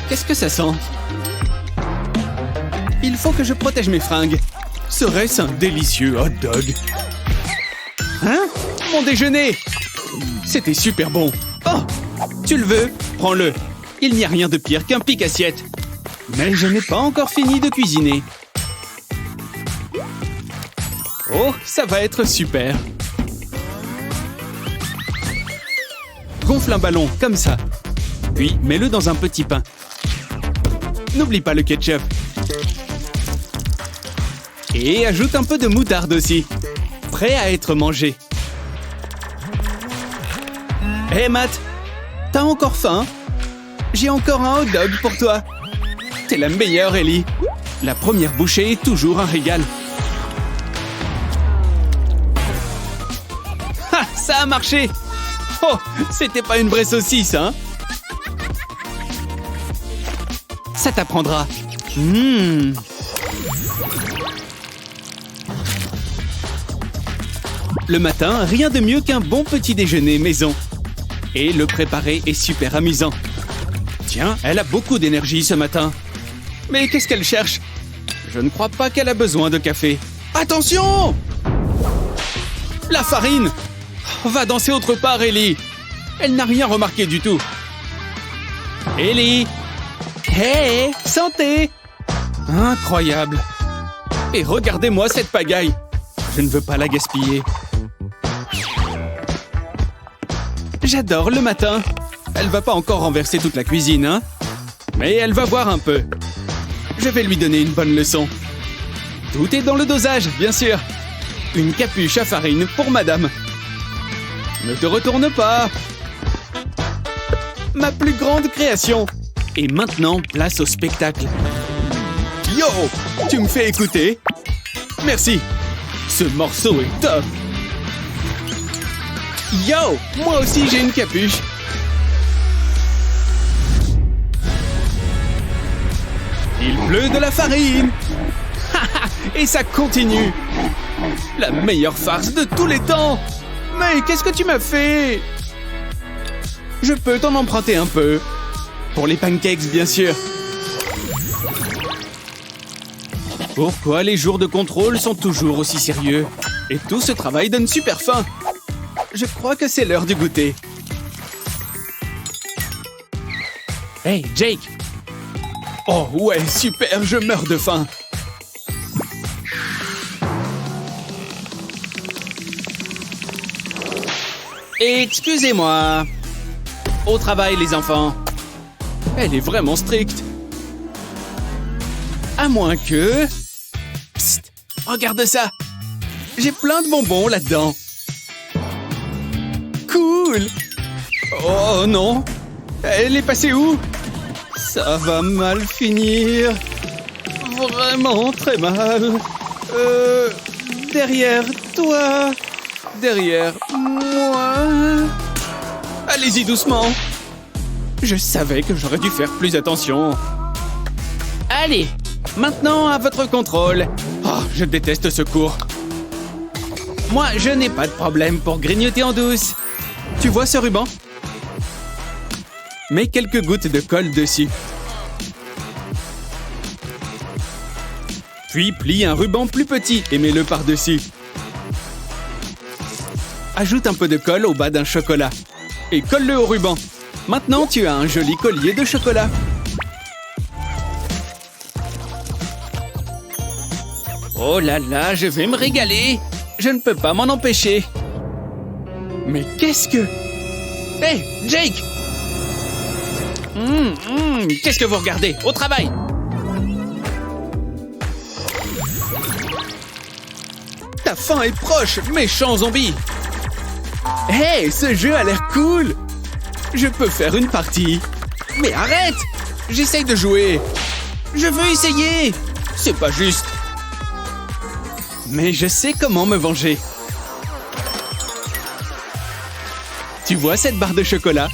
Qu'est-ce que ça sent? Il faut que je protège mes fringues. Serait-ce un délicieux hot dog? Hein? Mon déjeuner! C'était super bon. Oh! Tu le veux? Prends-le. Il n'y a rien de pire qu'un pique-assiette. Mais je n'ai pas encore fini de cuisiner. Oh, ça va être super. Gonfle un ballon, comme ça. Puis, mets-le dans un petit pain. N'oublie pas le ketchup. Et ajoute un peu de moutarde aussi. Prêt à être mangé. Hé, Matt, t'as encore faim? J'ai encore un hot dog pour toi. T'es la meilleure, Ellie. La première bouchée est toujours un régal. Ha, ça a marché! Oh, c'était pas une vraie saucisse, hein? Ça t'apprendra. Le matin, rien de mieux qu'un bon petit déjeuner maison. Et le préparer est super amusant. Tiens, elle a beaucoup d'énergie ce matin. Mais qu'est-ce qu'elle cherche? Je ne crois pas qu'elle a besoin de café. Attention! La farine! Va danser autre part, Ellie. Elle n'a rien remarqué du tout. Ellie! Hey! Santé! Incroyable! Et regardez-moi cette pagaille. Je ne veux pas la gaspiller. J'adore le matin. Elle va pas encore renverser toute la cuisine, hein? Mais elle va boire un peu. Je vais lui donner une bonne leçon. Tout est dans le dosage, bien sûr. Une capuche à farine pour madame. Ne te retourne pas. Ma plus grande création. Et maintenant, place au spectacle. Yo, tu me fais écouter? Merci. Ce morceau est top. Yo, moi aussi j'ai une capuche. Il pleut de la farine. Et ça continue. La meilleure farce de tous les temps. Mais qu'est-ce que tu m'as fait? Je peux t'en emprunter un peu. Pour les pancakes, bien sûr. Pourquoi les jours de contrôle sont toujours aussi sérieux? Et tout ce travail donne super faim. Je crois que c'est l'heure du goûter. Hey, Jake! Oh ouais, super, je meurs de faim. Excusez-moi. Au travail, les enfants. Elle est vraiment stricte. À moins que... Psst, regarde ça. J'ai plein de bonbons là-dedans. Cool. Oh non. Elle est passée où? Ça va mal finir. Vraiment très mal. Derrière toi. Derrière moi. Allez-y doucement. Je savais que j'aurais dû faire plus attention. Allez, maintenant à votre contrôle. Oh, je déteste ce cours. Moi, je n'ai pas de problème pour grignoter en douce. Tu vois ce ruban? Mets quelques gouttes de colle dessus. Puis plie un ruban plus petit et mets-le par-dessus. Ajoute un peu de colle au bas d'un chocolat. Et colle-le au ruban. Maintenant, tu as un joli collier de chocolat. Oh là là, je vais me régaler. Je ne peux pas m'en empêcher. Mais qu'est-ce que... Hey, Jake! Qu'est-ce que vous regardez? Au travail! Ta fin est proche, méchant zombie! Hey, ce jeu a l'air cool! Je peux faire une partie. Mais arrête! J'essaye de jouer. Je veux essayer. C'est pas juste. Mais je sais comment me venger. Tu vois cette barre de chocolat?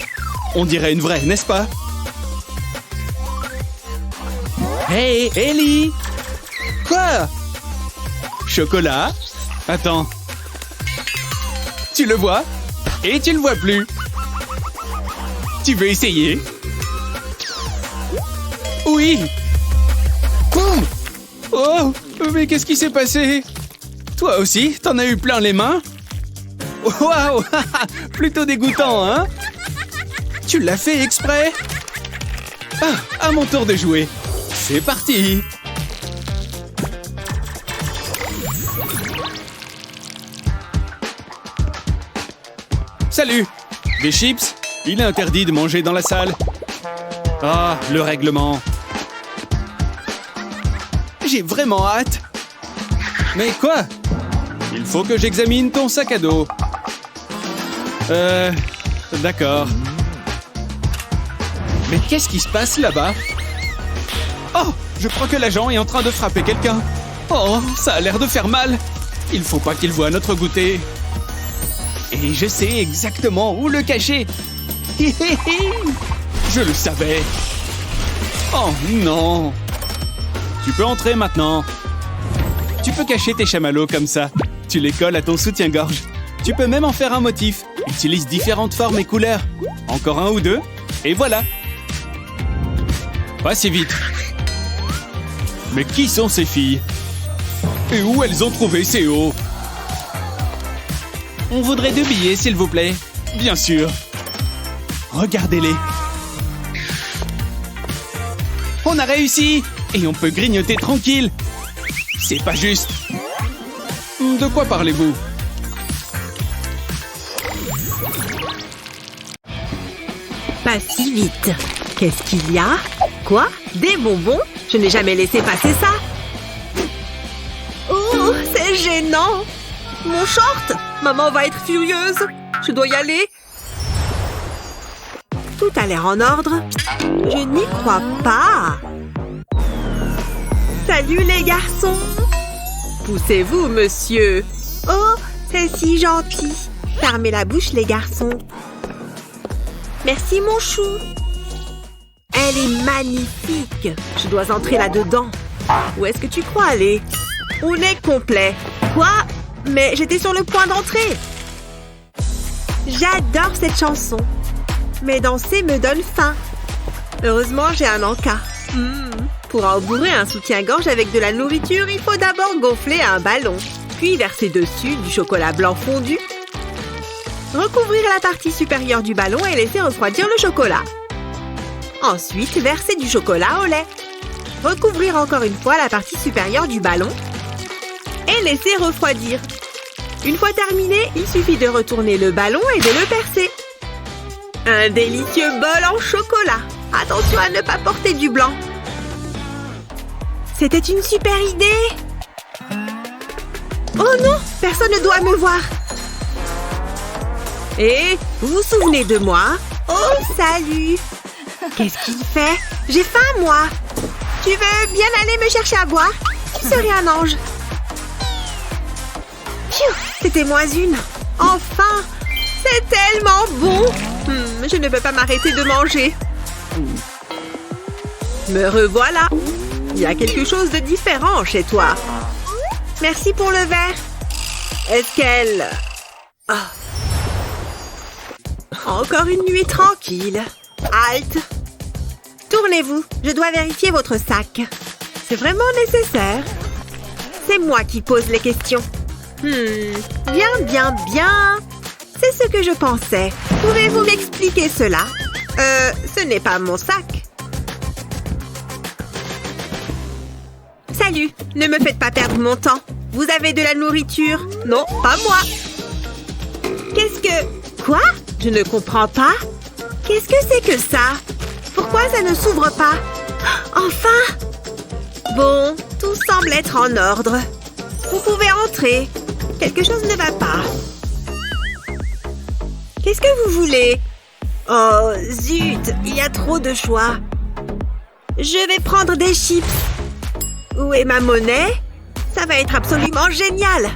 On dirait une vraie, n'est-ce pas? Hey, Ellie! Quoi? Chocolat? Attends. Tu le vois? Et tu le vois plus. Tu veux essayer? Oui! Boum! Oh! Mais qu'est-ce qui s'est passé? Toi aussi, t'en as eu plein les mains? Waouh! Plutôt dégoûtant, hein? Tu l'as fait exprès? Ah, à mon tour de jouer. C'est parti! Salut! Des chips? Il est interdit de manger dans la salle. Ah, le règlement. J'ai vraiment hâte. Mais quoi? Il faut que j'examine ton sac à dos. D'accord. Mais qu'est-ce qui se passe là-bas? Oh, je crois que l'agent est en train de frapper quelqu'un. Oh, ça a l'air de faire mal. Il faut pas qu'il voie notre goûter. Et je sais exactement où le cacher. Je le savais. Oh non. Tu peux entrer maintenant. Tu peux cacher tes chamallows comme ça. Tu les colles à ton soutien-gorge. Tu peux même en faire un motif. Utilise différentes formes et couleurs. Encore un ou deux. Et voilà. Pas si vite. Mais qui sont ces filles? Et où elles ont trouvé ces hauts? On voudrait 2 billets, s'il vous plaît. Bien sûr. Regardez-les. On a réussi. Et on peut grignoter tranquille. C'est pas juste. De quoi parlez-vous? Pas si vite. Qu'est-ce qu'il y a? Quoi? Des bonbons? Je n'ai jamais laissé passer ça. gênant! Mon short! Maman va être furieuse! Je dois y aller! Tout a l'air en ordre. Je n'y crois pas! Salut les garçons! Poussez-vous, monsieur! Oh, c'est si gentil! Fermez la bouche, les garçons! Merci, mon chou! Elle est magnifique! Je dois entrer là-dedans. Où est-ce que tu crois aller? On est complet. Quoi? Mais j'étais sur le point d'entrer. J'adore cette chanson. Mais danser me donne faim. Heureusement, j'ai un encas. Pour embourrer un soutien-gorge avec de la nourriture, il faut d'abord gonfler un ballon. Puis verser dessus du chocolat blanc fondu. Recouvrir la partie supérieure du ballon et laisser refroidir le chocolat. Ensuite, verser du chocolat au lait. Recouvrir encore une fois la partie supérieure du ballon et laisser refroidir. Une fois terminé, il suffit de retourner le ballon et de le percer. Un délicieux bol en chocolat. Attention à ne pas porter du blanc. C'était une super idée. Oh non, personne ne doit me voir. Et vous vous souvenez de moi? Oh, salut. Qu'est-ce qu'il fait? J'ai faim, moi. Tu veux bien aller me chercher à boire? Tu serais un ange. Pfiou, c'était moins une. Enfin, c'est tellement bon. Je ne peux pas m'arrêter de manger. Me revoilà. Il y a quelque chose de différent chez toi. Merci pour le verre. Est-ce qu'elle... Oh. Encore une nuit tranquille. Halte. Tournez-vous. Je dois vérifier votre sac. C'est vraiment nécessaire. C'est moi qui pose les questions. Bien, bien, bien. C'est ce que je pensais. Pouvez-vous m'expliquer cela? Ce n'est pas mon sac. Salut, ne me faites pas perdre mon temps. Vous avez de la nourriture? Non, pas moi. Qu'est-ce que... Quoi? Je ne comprends pas. Qu'est-ce que c'est que ça? Pourquoi ça ne s'ouvre pas? Enfin! Bon, tout semble être en ordre. Vous pouvez entrer. Quelque chose ne va pas. Qu'est-ce que vous voulez? Oh, zut, il y a trop de choix. Je vais prendre des chips. Où est ma monnaie? Ça va être absolument génial.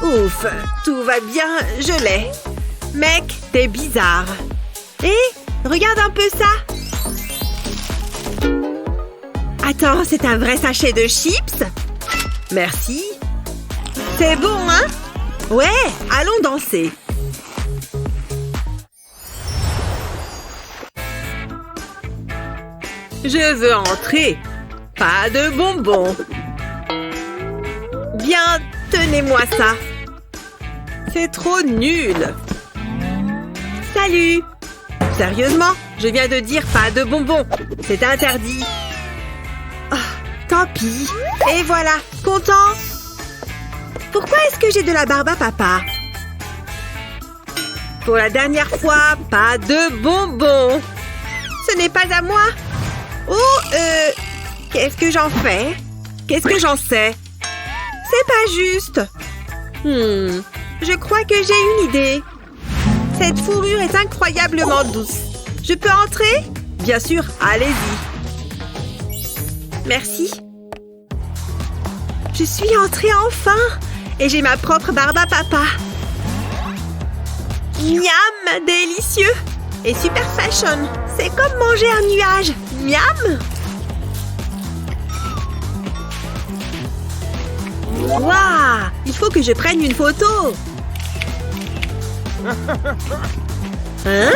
Ouf, tout va bien, je l'ai. Mec, t'es bizarre. Hé, regarde un peu ça. Attends, c'est un vrai sachet de chips? Merci. C'est bon, hein? Ouais, allons danser. Je veux entrer. Pas de bonbons. Bien, tenez-moi ça. C'est trop nul. Salut. Sérieusement, je viens de dire pas de bonbons. C'est interdit. Oh, tant pis. Et voilà, content? Pourquoi est-ce que j'ai de la barbe à papa? Pour la dernière fois, pas de bonbons. Ce n'est pas à moi. Oh, qu'est-ce que j'en fais? Qu'est-ce que j'en sais? C'est pas juste. Je crois que j'ai une idée. Cette fourrure est incroyablement douce. Je peux entrer? Bien sûr, allez-y. Merci. Je suis entrée enfin. Et j'ai ma propre barbe à papa. Miam, délicieux. Et super fashion. C'est comme manger un nuage. Miam. Waouh! Il faut que je prenne une photo. Hein?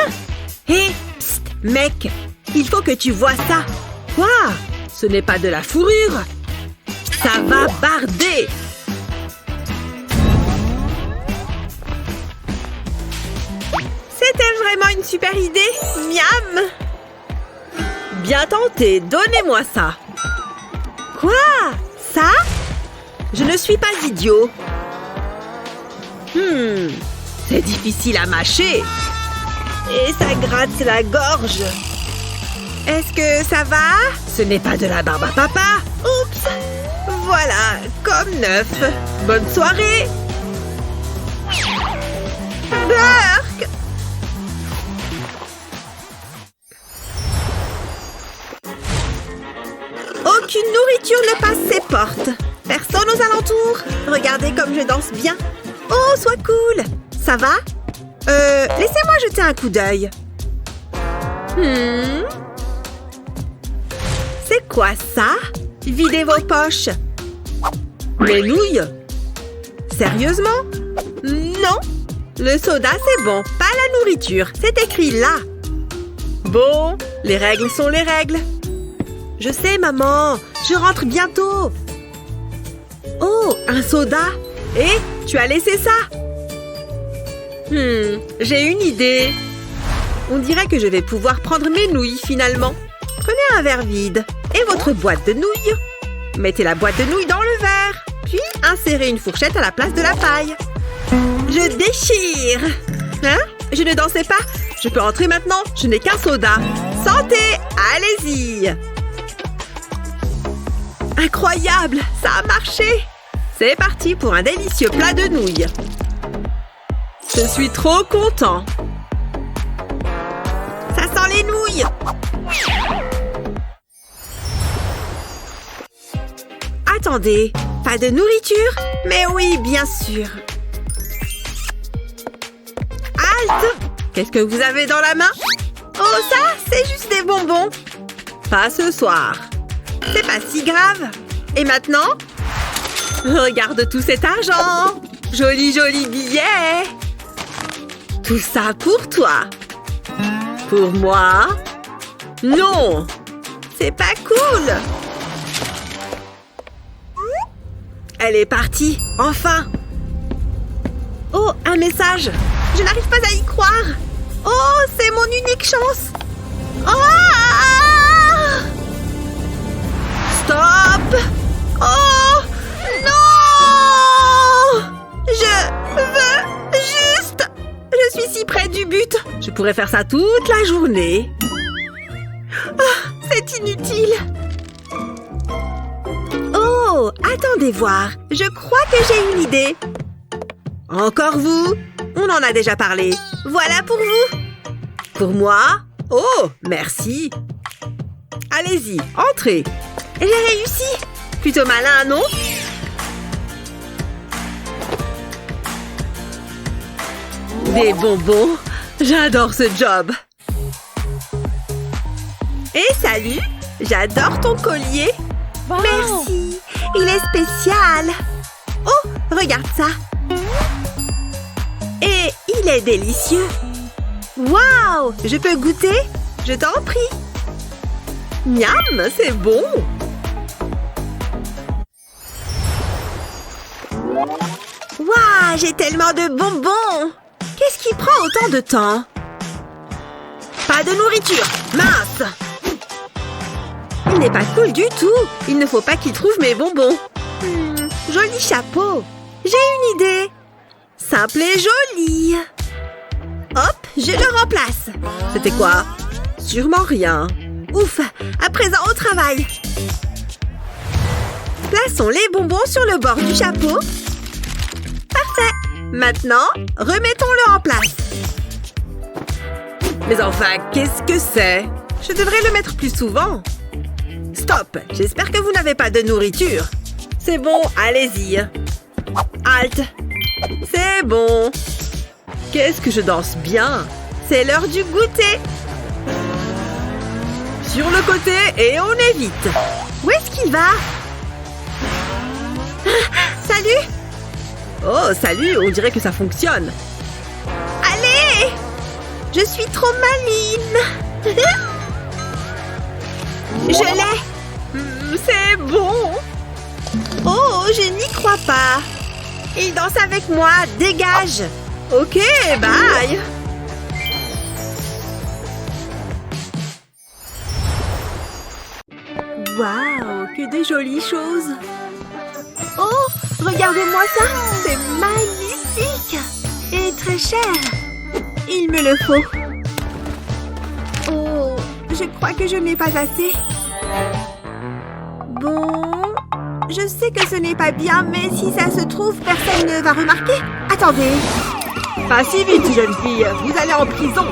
Hé, psst, mec. Il faut que tu vois ça. Quoi? Ce n'est pas de la fourrure. Ça va barder. C'était vraiment une super idée. Miam. Bien tenté, donnez-moi ça. Quoi? Ça? Je ne suis pas idiot. C'est difficile à mâcher. Et ça gratte la gorge. Est-ce que ça va? Ce n'est pas de la barbe à papa. Oups. Voilà, comme neuf. Bonne soirée. Burk. Aucune nourriture ne passe ses portes. Personne aux alentours. Regardez comme je danse bien. Oh, sois cool. Ça va? Laissez-moi jeter un coup d'œil. C'est quoi ça? Videz vos poches. Les nouilles? Sérieusement? Non. Le soda, c'est bon, pas la nourriture. C'est écrit là. Bon, les règles sont les règles. Je sais, maman. Je rentre bientôt. Oh, un soda. Et tu as laissé ça? J'ai une idée. On dirait que je vais pouvoir prendre mes nouilles finalement. Prenez un verre vide et votre boîte de nouilles. Mettez la boîte de nouilles dans le verre. Puis insérez une fourchette à la place de la paille. Je déchire. Hein? Je ne dansais pas. Je peux entrer maintenant. Je n'ai qu'un soda. Santé! Allez-y! Incroyable! Ça a marché! C'est parti pour un délicieux plat de nouilles. Je suis trop content. Ça sent les nouilles. Attendez, pas de nourriture? Mais oui, bien sûr. Halte! Qu'est-ce que vous avez dans la main? Oh, ça, c'est juste des bonbons. Pas ce soir. C'est pas si grave. Et maintenant? Regarde tout cet argent. Joli, joli billet. Tout ça pour toi. Pour moi? Non! C'est pas cool! Elle est partie, enfin! Oh, un message! Je n'arrive pas à y croire! Oh, c'est mon unique chance! Oh! Stop! Oh! Non! Je veux juste... Je suis si près du but! Je pourrais faire ça toute la journée. Oh, c'est inutile. Oh, attendez voir. Je crois que j'ai une idée. Encore vous? On en a déjà parlé. Voilà pour vous. Pour moi? Oh, merci. Allez-y, entrez. J'ai réussi. Plutôt malin, non? Des bonbons. J'adore ce job. Et salut. J'adore ton collier. Wow. Merci. Il est spécial. Oh, regarde ça. Et il est délicieux. Waouh! Je peux goûter? Je t'en prie. Miam, c'est bon. Waouh, j'ai tellement de bonbons. Qu'est-ce qui prend autant de temps? Pas de nourriture. Mince! Il n'est pas cool du tout. Il ne faut pas qu'il trouve mes bonbons. Joli chapeau. J'ai une idée. Simple et joli. Hop, je le remplace. C'était quoi? Sûrement rien. Ouf, à présent au travail. Plaçons les bonbons sur le bord du chapeau. Parfait. Maintenant, remettons-le en place. Mais enfin, qu'est-ce que c'est? Je devrais le mettre plus souvent. Stop! J'espère que vous n'avez pas de nourriture. C'est bon, allez-y. Halte. C'est bon. Qu'est-ce que je danse bien. C'est l'heure du goûter. Sur le côté et on évite. Où est-ce qu'il va? Salut! Oh, salut, on dirait que ça fonctionne. Allez! Je suis trop maligne. Je l'ai. C'est bon. Oh, je n'y crois pas. Il danse avec moi, dégage. Ok, bye. Waouh, que de jolies choses. Oh, regardez-moi ça. C'est magnifique. Et très cher. Il me le faut. Oh, je crois que je n'ai pas assez. Bon, Je sais que ce n'est pas bien, mais si ça se trouve, personne ne va remarquer. Attendez. Pas si vite, jeune fille. Vous allez en prison.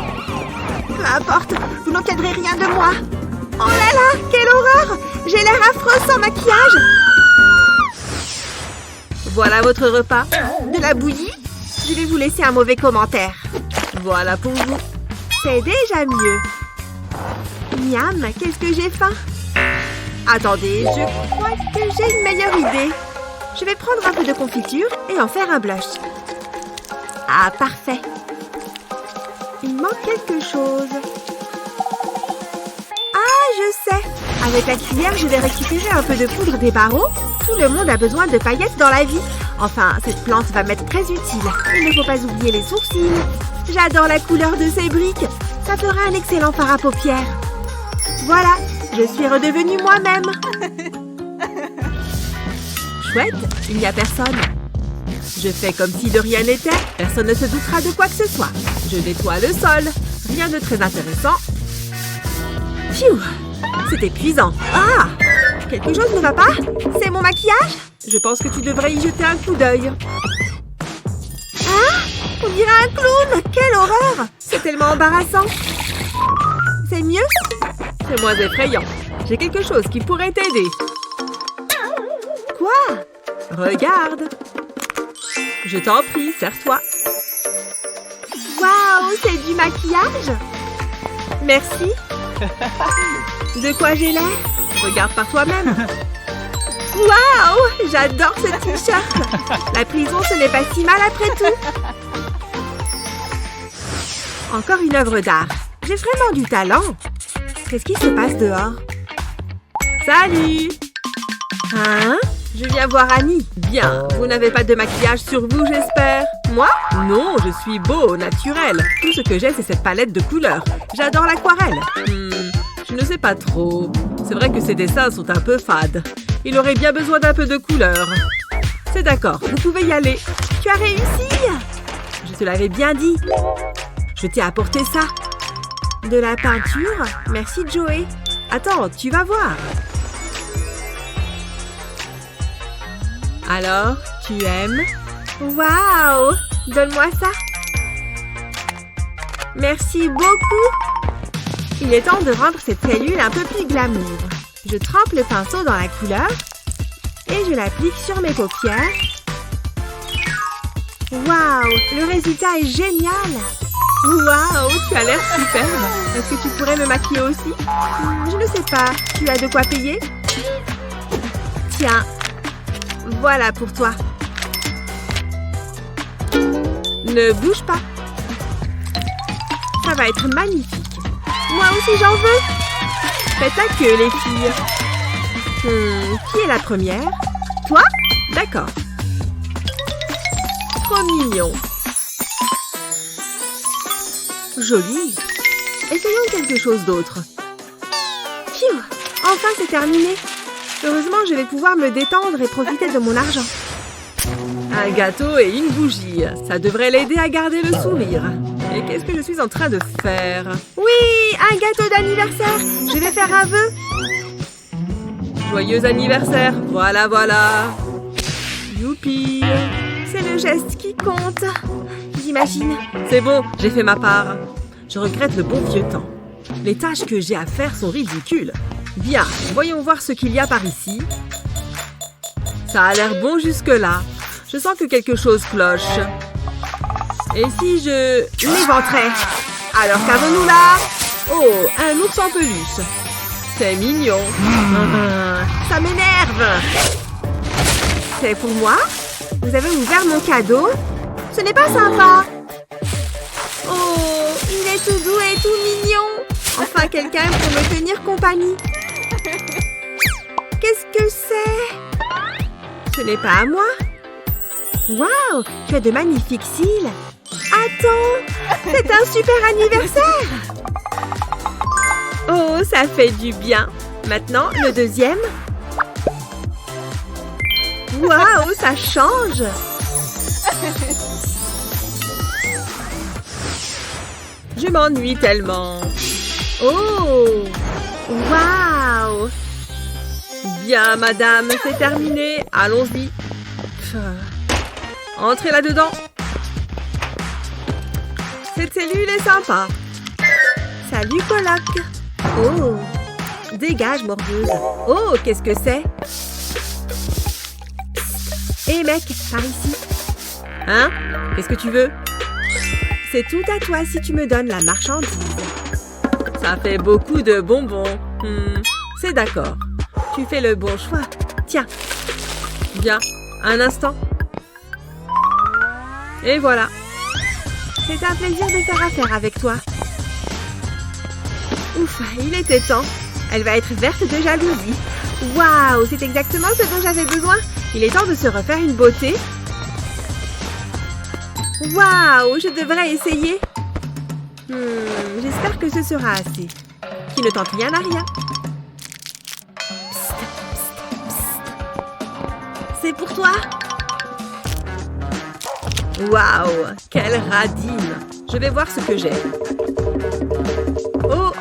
Peu importe, vous n'encadrez rien de moi. Oh là là, quelle horreur! J'ai l'air affreux sans maquillage. Voilà votre repas. De la bouillie? Je vais vous laisser un mauvais commentaire. Voilà pour vous. C'est déjà mieux. Miam, qu'est-ce que j'ai faim. Attendez, je crois que j'ai une meilleure idée. Je vais prendre un peu de confiture et en faire un blush. Ah, parfait. Il manque quelque chose. Ah, je sais. Avec la cuillère, je vais récupérer un peu de poudre des barreaux. Tout le monde a besoin de paillettes dans la vie. Enfin, cette plante va m'être très utile. Il ne faut pas oublier les sourcils. J'adore la couleur de ces briques. Ça fera un excellent fard à paupières. Voilà, je suis redevenue moi-même. Chouette, il n'y a personne. Je fais comme si de rien n'était. Personne ne se doutera de quoi que ce soit. Je nettoie le sol. Rien de très intéressant. Pfiou, c'est épuisant. Ah, quelque chose ne va pas? C'est mon maquillage? Je pense que tu devrais y jeter un coup d'œil. Ah, on dirait un clown. Quelle horreur! C'est tellement embarrassant. C'est mieux? C'est moins effrayant. J'ai quelque chose qui pourrait t'aider. Quoi? Regarde. Je t'en prie, serre-toi. Waouh, c'est du maquillage? Merci. De quoi j'ai l'air? Regarde par toi-même. Waouh, j'adore ce t-shirt. La prison, ce n'est pas si mal après tout. Encore une œuvre d'art. J'ai vraiment du talent. Qu'est-ce qui se passe dehors? Salut! Hein? Je viens voir Annie. Bien, vous n'avez pas de maquillage sur vous, j'espère? Moi? Non, je suis beau, naturel. Tout ce que j'ai, c'est cette palette de couleurs. J'adore l'aquarelle. Je ne sais pas trop. C'est vrai que ces dessins sont un peu fades. Il aurait bien besoin d'un peu de couleur. C'est d'accord, vous pouvez y aller. Tu as réussi! Je te l'avais bien dit. Je t'ai apporté ça. De la peinture? Merci, Joey. Attends, tu vas voir. Alors, tu aimes? Waouh! Donne-moi ça. Merci beaucoup. Il est temps de rendre cette cellule un peu plus glamour. Je trempe le pinceau dans la couleur et je l'applique sur mes paupières. Waouh! Le résultat est génial! Waouh! Tu as l'air superbe! Est-ce que tu pourrais me maquiller aussi? Je ne sais pas. Tu as de quoi payer? Tiens. Voilà pour toi. Ne bouge pas. Ça va être magnifique. Moi aussi, j'en veux. Faites la queue, les filles. Qui est la première? Toi? D'accord. Trop mignon. Joli. Essayons quelque chose d'autre. Pfiou! Enfin, c'est terminé. Heureusement, je vais pouvoir me détendre et profiter de mon argent. Un gâteau et une bougie. Ça devrait l'aider à garder le sourire. Et qu'est-ce que je suis en train de faire? Oui, un gâteau d'anniversaire. Je vais faire un vœu. Joyeux anniversaire. Voilà, voilà. Youpi. C'est le geste qui compte. J'imagine. C'est bon, j'ai fait ma part. Je regrette le bon vieux temps. Les tâches que j'ai à faire sont ridicules. Bien, voyons voir ce qu'il y a par ici. Ça a l'air bon jusque-là. Je sens que quelque chose cloche. Et si je l'éventrais? Alors qu'avons-nous là? Oh, un ours en peluche. C'est mignon. Ça m'énerve. C'est pour moi? Vous avez ouvert mon cadeau? Ce n'est pas sympa. Oh, il est tout doux et tout mignon. Enfin, quelqu'un pour me tenir compagnie. Qu'est-ce que c'est? Ce n'est pas à moi. Waouh, tu as de magnifiques cils. Attends, c'est un super anniversaire. Oh, ça fait du bien. Maintenant, le deuxième. Waouh, ça change. Je m'ennuie tellement. Oh, waouh. Bien, madame, c'est terminé. Allons-y. Entrez là-dedans. Cette cellule est sympa. Salut, coloc. Oh, dégage, mordeuse. Oh, qu'est-ce que c'est? Hé, mec, par ici. Hein? Qu'est-ce que tu veux? C'est tout à toi si tu me donnes la marchandise. Ça fait beaucoup de bonbons. C'est d'accord. Tu fais le bon choix. Tiens, Bien, un instant. Et voilà. c'est un plaisir de faire affaire avec toi. Ouf, il était temps. Elle va être verte de jalousie. Waouh, c'est exactement ce dont j'avais besoin. Il est temps de se refaire une beauté. Waouh, je devrais essayer. J'espère que ce sera assez. Qui ne tente rien à rien. Psst, psst, psst. C'est pour toi. Waouh, quelle radine. Je vais voir ce que j'ai. Oh,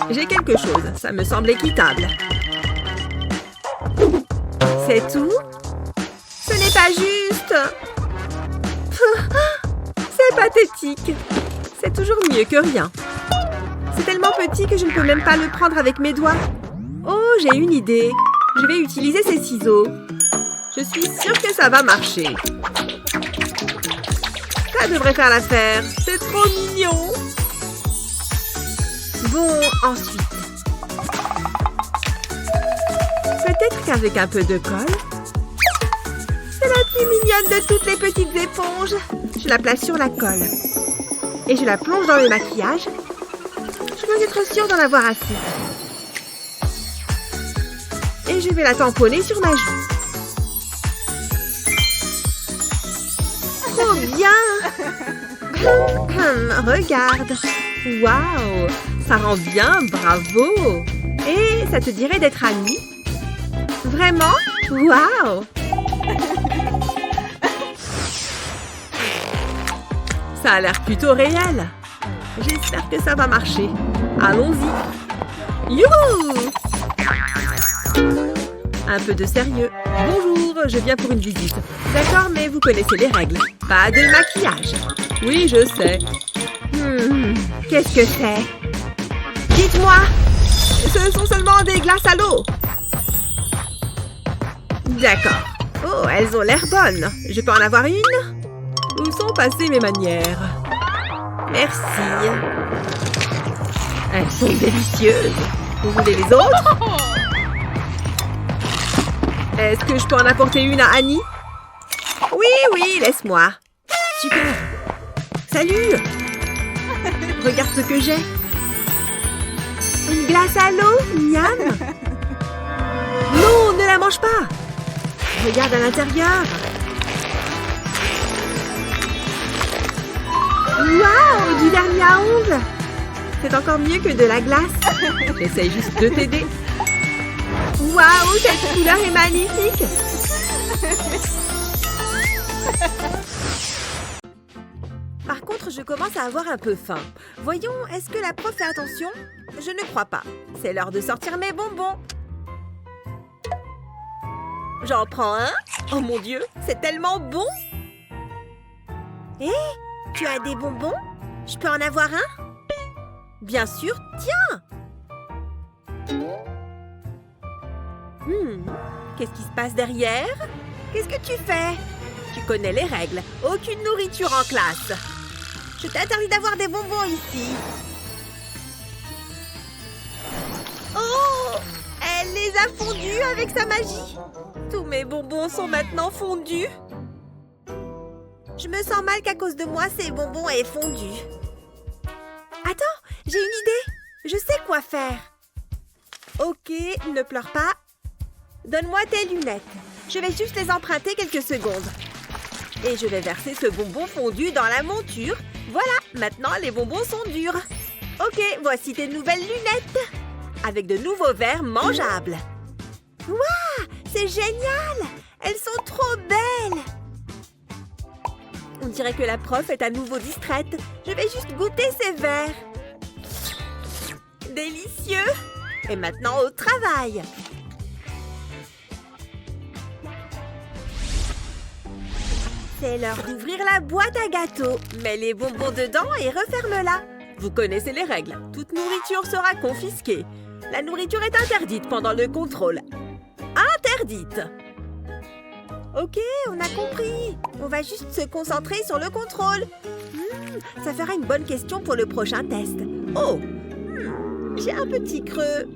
j'ai quelque chose. Ça me semble équitable. C'est tout? Ce n'est pas juste. C'est pathétique. C'est toujours mieux que rien. C'est tellement petit que je ne peux même pas le prendre avec mes doigts. Oh, j'ai une idée. Je vais utiliser ces ciseaux. Je suis sûre que ça va marcher. Ça devrait faire l'affaire. C'est trop mignon. Bon, ensuite. Peut-être qu'avec un peu de colle. C'est la plus mignonne de toutes les petites éponges. Je la place sur la colle. Et je la plonge dans le maquillage. Je veux être sûre d'en avoir assez. Et je vais la tamponner sur ma joue. Trop bien! Regarde! Waouh, ça rend bien, bravo. Et ça te dirait d'être amie? Vraiment? Waouh! Ça a l'air plutôt réel. J'espère que ça va marcher. Allons-y. Youhou! Un peu de sérieux. Bonjour, je viens pour une visite. D'accord, mais vous connaissez les règles. Pas de maquillage. Oui, je sais. Qu'est-ce que c'est? Dites-moi! Ce sont seulement des glaces à l'eau. D'accord. Oh, elles ont l'air bonnes. Je peux en avoir une? Où sont passées mes manières? Merci. Elles sont délicieuses. Vous voulez les autres? Est-ce que je peux en apporter une à Annie? Oui, laisse-moi. Super. Salut! Regarde ce que j'ai. Une glace à l'eau, miam. Non, ne la mange pas. Regarde à l'intérieur. Waouh, du vernis à ongles. C'est encore mieux que de la glace. J'essaye juste de t'aider. Waouh, cette couleur est magnifique. Par contre, je commence à avoir un peu faim. Voyons, est-ce que la prof fait attention? Je ne crois pas. C'est l'heure de sortir mes bonbons. J'en prends un. Oh mon Dieu, c'est tellement bon. Hé, tu as des bonbons? Je peux en avoir un? Bien sûr, tiens. Qu'est-ce qui se passe derrière? Qu'est-ce que tu fais? Tu connais les règles. Aucune nourriture en classe. Je t'interdis d'avoir des bonbons ici. Oh! Elle les a fondus avec sa magie. Tous mes bonbons sont maintenant fondus. Je me sens mal qu'à cause de moi, ces bonbons aient fondu. Attends, j'ai une idée. Je sais quoi faire. Ok, ne pleure pas. Donne-moi tes lunettes. Je vais juste les emprunter quelques secondes. Et je vais verser ce bonbon fondu dans la monture. Voilà, maintenant les bonbons sont durs. Ok, voici tes nouvelles lunettes. Avec de nouveaux verres mangeables. Waouh, c'est génial! Elles sont trop belles! On dirait que la prof est à nouveau distraite. Je vais juste goûter ces verres. Délicieux! Et maintenant au travail. C'est l'heure d'ouvrir la boîte à gâteaux. Mets les bonbons dedans et referme-la. Vous connaissez les règles. Toute nourriture sera confisquée. La nourriture est interdite pendant le contrôle. Interdite! Ok, on a compris. On va juste se concentrer sur le contrôle. Ça fera une bonne question pour le prochain test. Oh! J'ai un petit creux.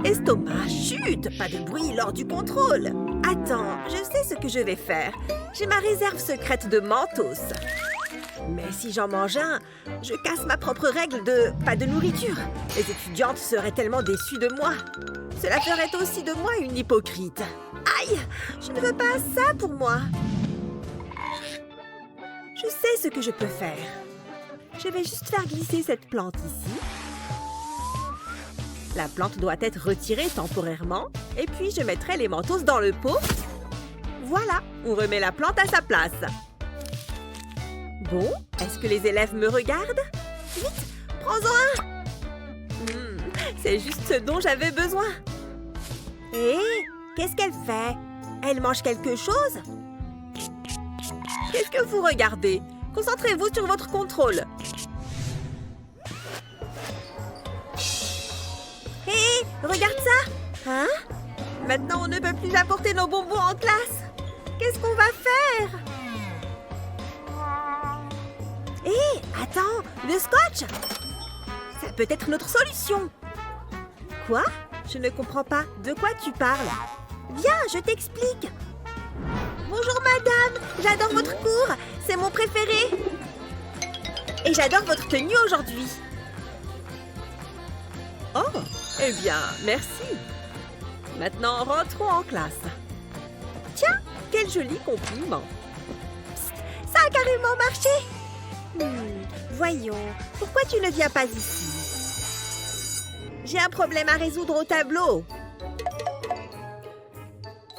Estomac, chut! Pas de bruit lors du contrôle. Attends, je sais ce que je vais faire. J'ai ma réserve secrète de Mentos. Mais si j'en mange un, je casse ma propre règle de pas de nourriture. Les étudiantes seraient tellement déçues de moi. Cela ferait aussi de moi une hypocrite. Aïe, je ne veux pas ça pour moi. Je sais ce que je peux faire. Je vais juste faire glisser cette plante ici. La plante doit être retirée temporairement. Et puis, je mettrai les Mentos dans le pot. Voilà, on remet la plante à sa place. Bon, est-ce que les élèves me regardent? Vite, prends-en un! C'est juste ce dont j'avais besoin. Hé, qu'est-ce qu'elle fait? Elle mange quelque chose? Qu'est-ce que vous regardez? Concentrez-vous sur votre contrôle. Hé, regarde ça! Hein? Maintenant, on ne peut plus apporter nos bonbons en classe. Qu'est-ce qu'on va faire? Hé, attends, le scotch? Ça peut être notre solution. Quoi? Je ne comprends pas. De quoi tu parles? Viens, je t'explique. Bonjour madame, j'adore votre cours. C'est mon préféré. Et j'adore votre tenue aujourd'hui. Oh, eh bien, merci. Maintenant, rentrons en classe. Tiens, Quel joli compliment. ça a carrément marché. Voyons, pourquoi tu ne viens pas ici? J'ai un problème à résoudre au tableau.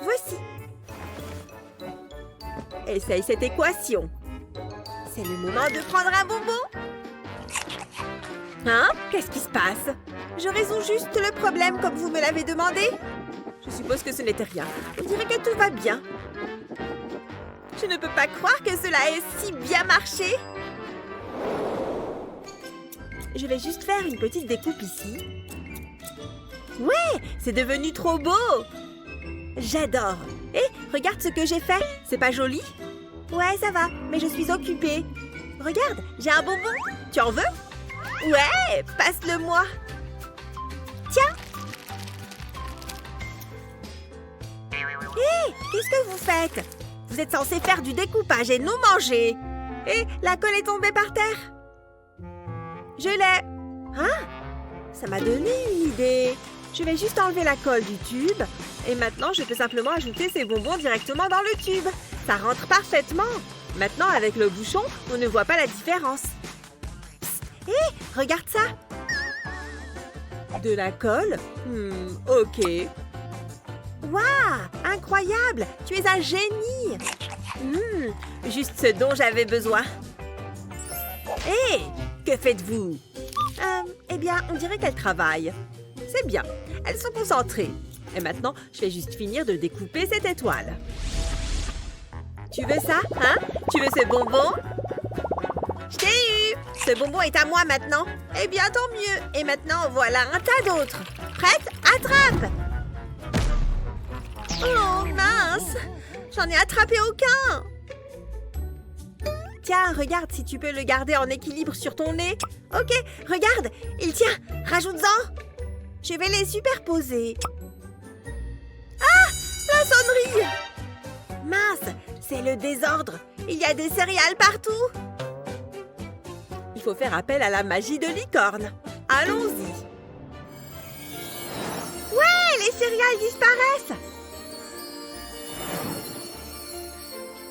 Voici. Essaye cette équation. C'est le moment de prendre un bonbon. Hein? Qu'est-ce qui se passe? Je résous juste le problème comme vous me l'avez demandé. Je suppose que ce n'était rien. On dirait que tout va bien. Je ne peux pas croire que cela ait si bien marché. Je vais juste faire une petite découpe ici. Ouais, c'est devenu trop beau. J'adore. Hé, regarde ce que j'ai fait. C'est pas joli? Ouais, ça va, mais je suis occupée. Regarde, j'ai un bonbon. Tu en veux? Ouais, passe-le-moi. Tiens. Hé, qu'est-ce que vous faites? Vous êtes censé faire du découpage et non manger. Hé, la colle est tombée par terre. Je l'ai. Hein? Ça m'a donné une idée. Je vais juste enlever la colle du tube. Et maintenant, je peux simplement ajouter ces bonbons directement dans le tube. Ça rentre parfaitement. Maintenant, avec le bouchon, on ne voit pas la différence. Hé, regarde ça. De la colle? Ok. Waouh, incroyable. Tu es un génie. Juste ce dont j'avais besoin. Hé, que faites-vous? Eh bien, on dirait qu'elles travaillent. C'est bien. Elles sont concentrées. Et maintenant, je vais juste finir de découper cette étoile. Tu veux ça, hein? Tu veux ce bonbon? Je t'ai eu! Ce bonbon est à moi maintenant. Eh bien, tant mieux. Et maintenant, voilà un tas d'autres. Prête? Attrape! Oh, mince! J'en ai attrapé aucun! Tiens, regarde si tu peux le garder en équilibre sur ton nez. Ok, regarde, il tient. Rajoute-en. Je vais les superposer. Ah! La sonnerie! Mince, c'est le désordre. Il y a des céréales partout. Il faut faire appel à la magie de licorne. Allons-y. Ouais, les céréales disparaissent.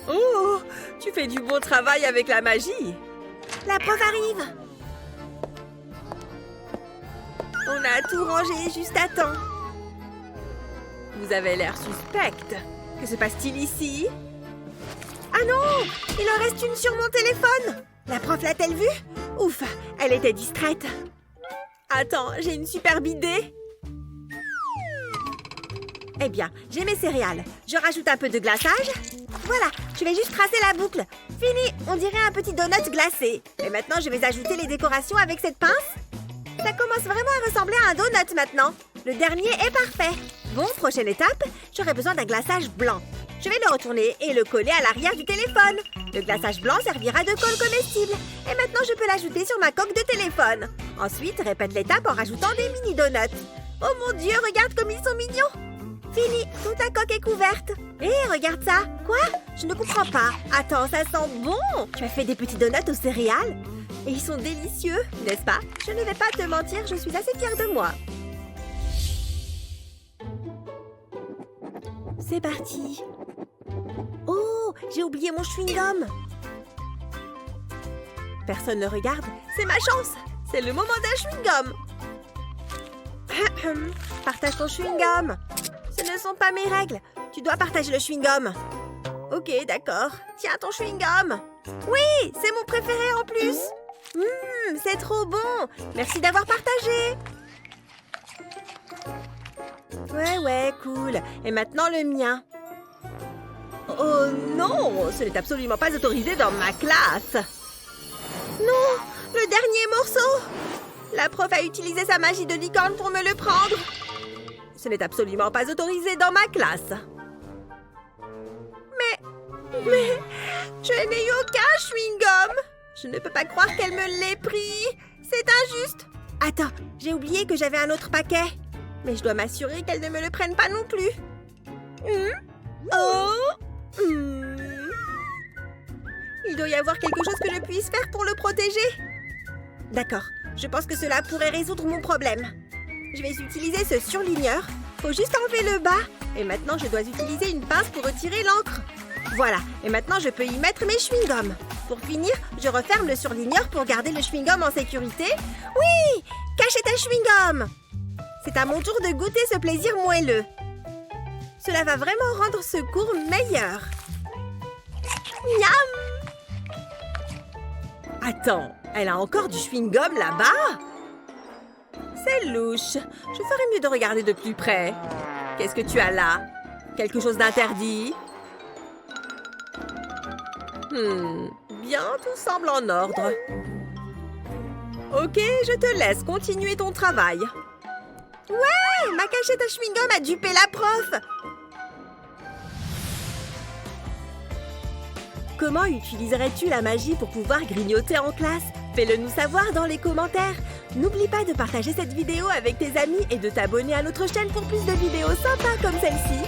Oh, tu fais du bon travail avec la magie. La prof arrive. On a tout rangé juste à temps. Vous avez l'air suspecte. Que se passe-t-il ici? Ah non! Il en reste une sur mon téléphone! La prof l'a-t-elle vue? Ouf, elle était distraite. Attends, j'ai une superbe idée. Eh bien, j'ai mes céréales. Je rajoute un peu de glaçage. Voilà, je vais juste tracer la boucle. Fini, on dirait un petit donut glacé. Et maintenant, je vais ajouter les décorations avec cette pince. Ça commence vraiment à ressembler à un donut maintenant. Le dernier est parfait. Bon, prochaine étape, j'aurai besoin d'un glaçage blanc. Je vais le retourner et le coller à l'arrière du téléphone. Le glaçage blanc servira de colle comestible. Et maintenant, je peux l'ajouter sur ma coque de téléphone. Ensuite, répète l'étape en rajoutant des mini donuts. Oh mon Dieu, regarde comme ils sont mignons. Fini, toute la coque est couverte. Hé, regarde ça. Quoi? Je ne comprends pas. Attends, ça sent bon. Tu as fait des petits donuts aux céréales? Et ils sont délicieux, n'est-ce pas? Je ne vais pas te mentir, je suis assez fière de moi. C'est parti. Oh, j'ai oublié mon chewing-gum. Personne ne regarde. C'est ma chance. C'est le moment d'un chewing-gum. Partage ton chewing-gum. Ce ne sont pas mes règles. Tu dois partager le chewing-gum. Ok, d'accord. Tiens ton chewing-gum. Oui, c'est mon préféré en plus. C'est trop bon. Merci d'avoir partagé. Ouais, cool. Et maintenant le mien. Oh non, ce n'est absolument pas autorisé dans ma classe. Non, le dernier morceau. La prof a utilisé sa magie de licorne pour me le prendre. Ce n'est absolument pas autorisé dans ma classe. Mais, je n'ai eu aucun chewing-gum. Je ne peux pas croire qu'elle me l'ait pris. C'est injuste. Attends, j'ai oublié que j'avais un autre paquet. Mais je dois m'assurer qu'elle ne me le prenne pas non plus. Il doit y avoir quelque chose que je puisse faire pour le protéger. D'accord, je pense que cela pourrait résoudre mon problème. Je vais utiliser ce surligneur. Faut juste enlever le bas. Et maintenant, je dois utiliser une pince pour retirer l'encre. Voilà, et maintenant je peux y mettre mes chewing-gums. Pour finir, je referme le surligneur pour garder le chewing-gum en sécurité. Oui! Cachez ta chewing-gum! C'est à mon tour de goûter ce plaisir moelleux. Cela va vraiment rendre ce cours meilleur. Miam! Attends, elle a encore du chewing-gum là-bas? C'est louche. Je ferais mieux de regarder de plus près. Qu'est-ce que tu as là? Quelque chose d'interdit? Bien, tout semble en ordre. Ok, je te laisse continuer ton travail. Ouais, ma cachette à chewing-gum a dupé la prof. Comment utiliserais-tu la magie pour pouvoir grignoter en classe? Fais-le nous savoir dans les commentaires. N'oublie pas de partager cette vidéo avec tes amis et de t'abonner à notre chaîne pour plus de vidéos sympas comme celle-ci.